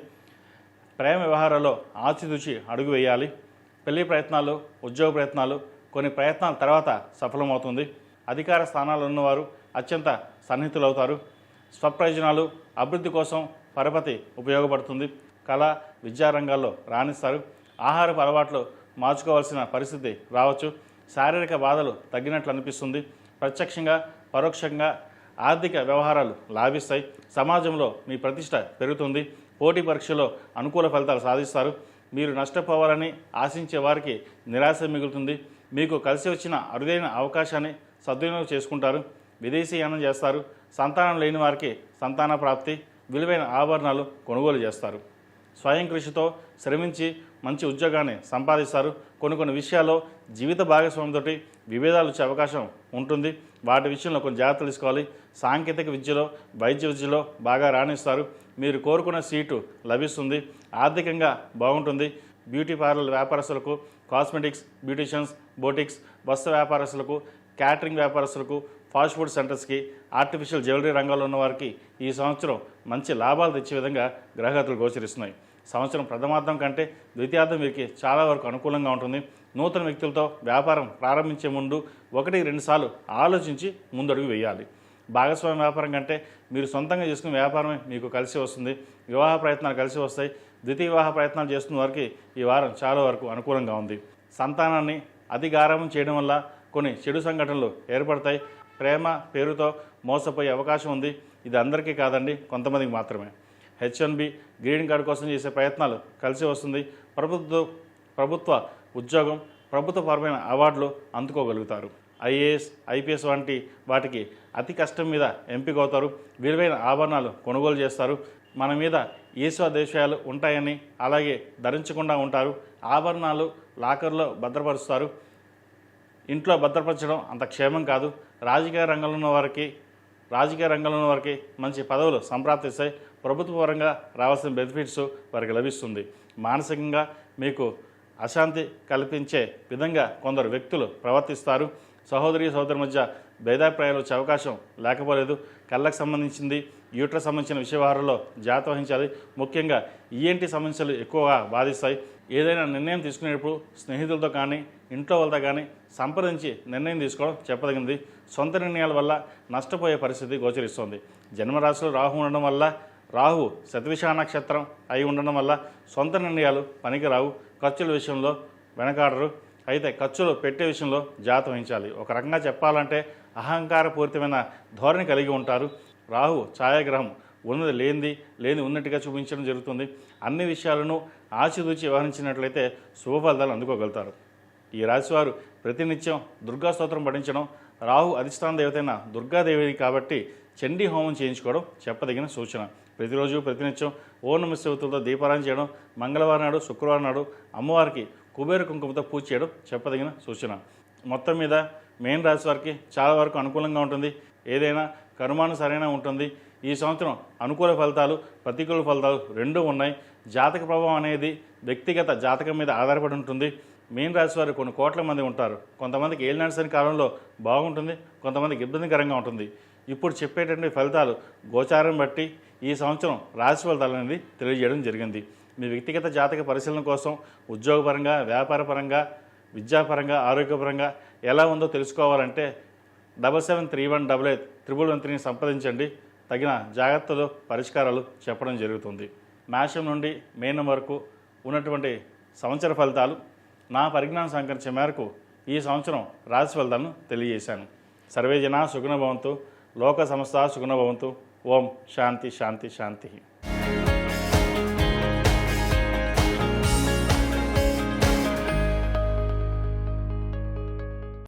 ప్రేమ వ్యవహారాల్లో ఆచితూచి అడుగు వేయాలి. పెళ్లి ప్రయత్నాలు, ఉద్యోగ ప్రయత్నాలు కొన్ని ప్రయత్నాల తర్వాత సఫలమవుతుంది. అధికార స్థానాల్లో ఉన్నవారు అత్యంత సన్నిహితులవుతారు. స్వప్రయోజనాలు, అభివృద్ధి కోసం పరపతి ఉపయోగపడుతుంది. కళ, విద్యారంగాల్లో రాణిస్తారు. ఆహారపు అలవాట్లు మార్చుకోవాల్సిన పరిస్థితి రావచ్చు. శారీరక బాధలు తగ్గినట్లు అనిపిస్తుంది. ప్రత్యక్షంగా, పరోక్షంగా ఆర్థిక వ్యవహారాలు లాభిస్తాయి. సమాజంలో మీ ప్రతిష్ట పెరుగుతుంది. పోటీ పరీక్షలో అనుకూల ఫలితాలు సాధిస్తారు. మీరు నష్టపోవాలని ఆశించే వారికి నిరాశ మిగులుతుంది. మీకు కలిసి వచ్చిన అరుదైన అవకాశాన్ని సద్వినియోగం చేసుకుంటారు. విదేశీయానం చేస్తారు. సంతానం లేని వారికి సంతాన ప్రాప్తి, విలువైన ఆభరణాలు కొనుగోలు చేస్తారు. స్వయం కృషితో శ్రమించి మంచి ఉద్యోగాన్ని సంపాదిస్తారు. కొన్ని విషయాల్లో జీవిత భాగస్వామితోటి విభేదాలు వచ్చే అవకాశం ఉంటుంది. వాటి విషయంలో కొన్ని జాగ్రత్తలు తీసుకోవాలి. సాంకేతిక విద్యలో, వైద్య విద్యలో బాగా రాణిస్తారు. మీరు కోరుకున్న సీటు లభిస్తుంది. ఆర్థికంగా బాగుంటుంది. బ్యూటీ పార్లర్ వ్యాపారస్తులకు, కాస్మెటిక్స్, బ్యూటీషియన్స్, బోటిక్స్, వస్త్ర వ్యాపారస్తులకు, క్యాటరింగ్ వ్యాపారస్తులకు, ఫాస్ట్ ఫుడ్ సెంటర్స్కి, ఆర్టిఫిషియల్ జ్యువెలరీ రంగంలో ఉన్న వారికి ఈ సంవత్సరం మంచి లాభాలు తెచ్చే విధంగా గ్రహగతులు గోచరిస్తున్నాయి. సంవత్సరం ప్రథమార్థం కంటే ద్వితీయార్థం వీరికి చాలా వరకు అనుకూలంగా ఉంటుంది. నూతన వ్యక్తులతో వ్యాపారం ప్రారంభించే ముందు 1-2 సార్లు ఆలోచించి ముందడుగు వేయాలి. భాగస్వామ్య వ్యాపారం కంటే మీరు సొంతంగా చేసుకునే వ్యాపారమే మీకు కలిసి వస్తుంది. వివాహ ప్రయత్నాలు కలిసి వస్తాయి. ద్వితీయ వివాహ ప్రయత్నాలు చేస్తున్న వారికి ఈ వారం చాలా వరకు అనుకూలంగా ఉంది. సంతానాన్ని అతి గారాబం చేయడం వల్ల కొన్ని చెడు సంఘటనలు ఏర్పడతాయి. ప్రేమ పేరుతో మోసపోయే అవకాశం ఉంది. ఇది అందరికీ కాదండి, కొంతమందికి మాత్రమే. H1B గ్రీన్ కార్డు కోసం చేసే ప్రయత్నాలు కలిసి వస్తుంది. ప్రభుత్వ ఉద్యోగం, ప్రభుత్వపరమైన అవార్డులు అందుకోగలుగుతారు. IAS, IPS వంటి వాటికి అతి కష్టం మీద ఎంపిక అవుతారు. విలువైన ఆభరణాలు కొనుగోలు చేస్తారు. మన మీద ఈశ్వదేశాలు ఉంటాయని అలాగే ధరించకుండా ఉంటారు. ఆభరణాలు లాకర్లో భద్రపరుస్తారు. ఇంట్లో భద్రపరచడం అంత క్షేమం కాదు. రాజకీయ రంగంలో ఉన్న వారికి మంచి పదవులు సంప్రాప్తిస్తాయి. ప్రభుత్వ పరంగా రావాల్సిన బెనిఫిట్స్ వారికి లభిస్తుంది. మానసికంగా మీకు అశాంతి కల్పించే విధంగా కొందరు వ్యక్తులు ప్రవర్తిస్తారు. సహోదరి మధ్య భేదాభిప్రాయాలు వచ్చే అవకాశం లేకపోలేదు. కళ్ళకు సంబంధించింది, యూట్రస్ సంబంధించిన విషయ వ్యవహారాల్లో జాగ్రత్త వహించాలి. ముఖ్యంగా ENT సమస్యలు ఎక్కువగా బాధిస్తాయి. ఏదైనా నిర్ణయం తీసుకునేటప్పుడు స్నేహితులతో కానీ, ఇంట్లో వాళ్ళతో కానీ సంప్రదించి నిర్ణయం తీసుకోవడం చెప్పదగినది. సొంత నిర్ణయాల వల్ల నష్టపోయే పరిస్థితి గోచరిస్తోంది. జన్మరాశిలో రాహు ఉండడం వల్ల, రాహు శతవిష నక్షత్రం అయి ఉండడం వల్ల సొంత నిర్ణయాలు పనికిరావు. ఖర్చుల విషయంలో వెనకాడరు. అయితే ఖర్చులు పెట్టే విషయంలో జాగ్రత్త వహించాలి. ఒక రకంగా చెప్పాలంటే అహంకారపూరితమైన ధోరణి కలిగి ఉంటారు. రాహు ఛాయాగ్రహం ఉన్నది లేని ఉన్నట్టుగా చూపించడం జరుగుతుంది. అన్ని విషయాలను ఆచితూచి వ్యవహరించినట్లయితే శుభ ఫలితాలు అందుకోగలుగుతారు. ఈ రాశివారు ప్రతినిత్యం దుర్గా స్తోత్రం పఠించడం, రాహు అధిష్టాన దేవతైన దుర్గాదేవి కాబట్టి చండీ హోమం చేయించుకోవడం చెప్పదగిన సూచన. ప్రతిరోజు ప్రతినిత్యం ఓం నమః శివాయతో దీపారాధన చేయడం, మంగళవారం నాడు, శుక్రవారం నాడు అమ్మవారికి కుబేర కుంకుమతో పూజ చేయడం చెప్పదగిన సూచన. మొత్తం మీద మేన్ రాశి వారికి చాలా వరకు అనుకూలంగా ఉంటుంది. ఏదైనా కర్మానుసారంగా ఉంటుంది. ఈ సంవత్సరం అనుకూల ఫలితాలు, ప్రతికూల ఫలితాలు రెండూ ఉన్నాయి. జాతక ప్రభావం అనేది వ్యక్తిగత జాతకం మీద ఆధారపడి ఉంటుంది. మీన రాశి వారు కొన్ని కోట్ల మంది ఉంటారు. కొంతమందికి ఏలినాటి కాలంలో బాగుంటుంది, కొంతమందికి ఇబ్బందికరంగా ఉంటుంది. ఇప్పుడు చెప్పేటువంటి ఫలితాలు గోచారం బట్టి ఈ సంవత్సరం రాశి ఫలితాలు అనేది తెలియజేయడం జరిగింది. మీ వ్యక్తిగత జాతక పరిశీలన కోసం ఉద్యోగపరంగా, వ్యాపారపరంగా, విద్యాపరంగా, ఆరోగ్యపరంగా ఎలా ఉందో తెలుసుకోవాలంటే 7731881113ని సంప్రదించండి. తగిన జాగ్రత్తలు, పరిష్కారాలు చెప్పడం జరుగుతుంది. మేషం నుండి మీనం వరకు ఉన్నటువంటి సంవత్సర ఫలితాలు నా పరిజ్ఞానం సహకరించే మేరకు ఈ సంవత్సరం రాశి ఫలితాలను తెలియజేశాను. సర్వే జనా సుఖినో భవంతు, లోక సమస్త సుఖినో భవంతు. ఓం శాంతి శాంతి శాంతి.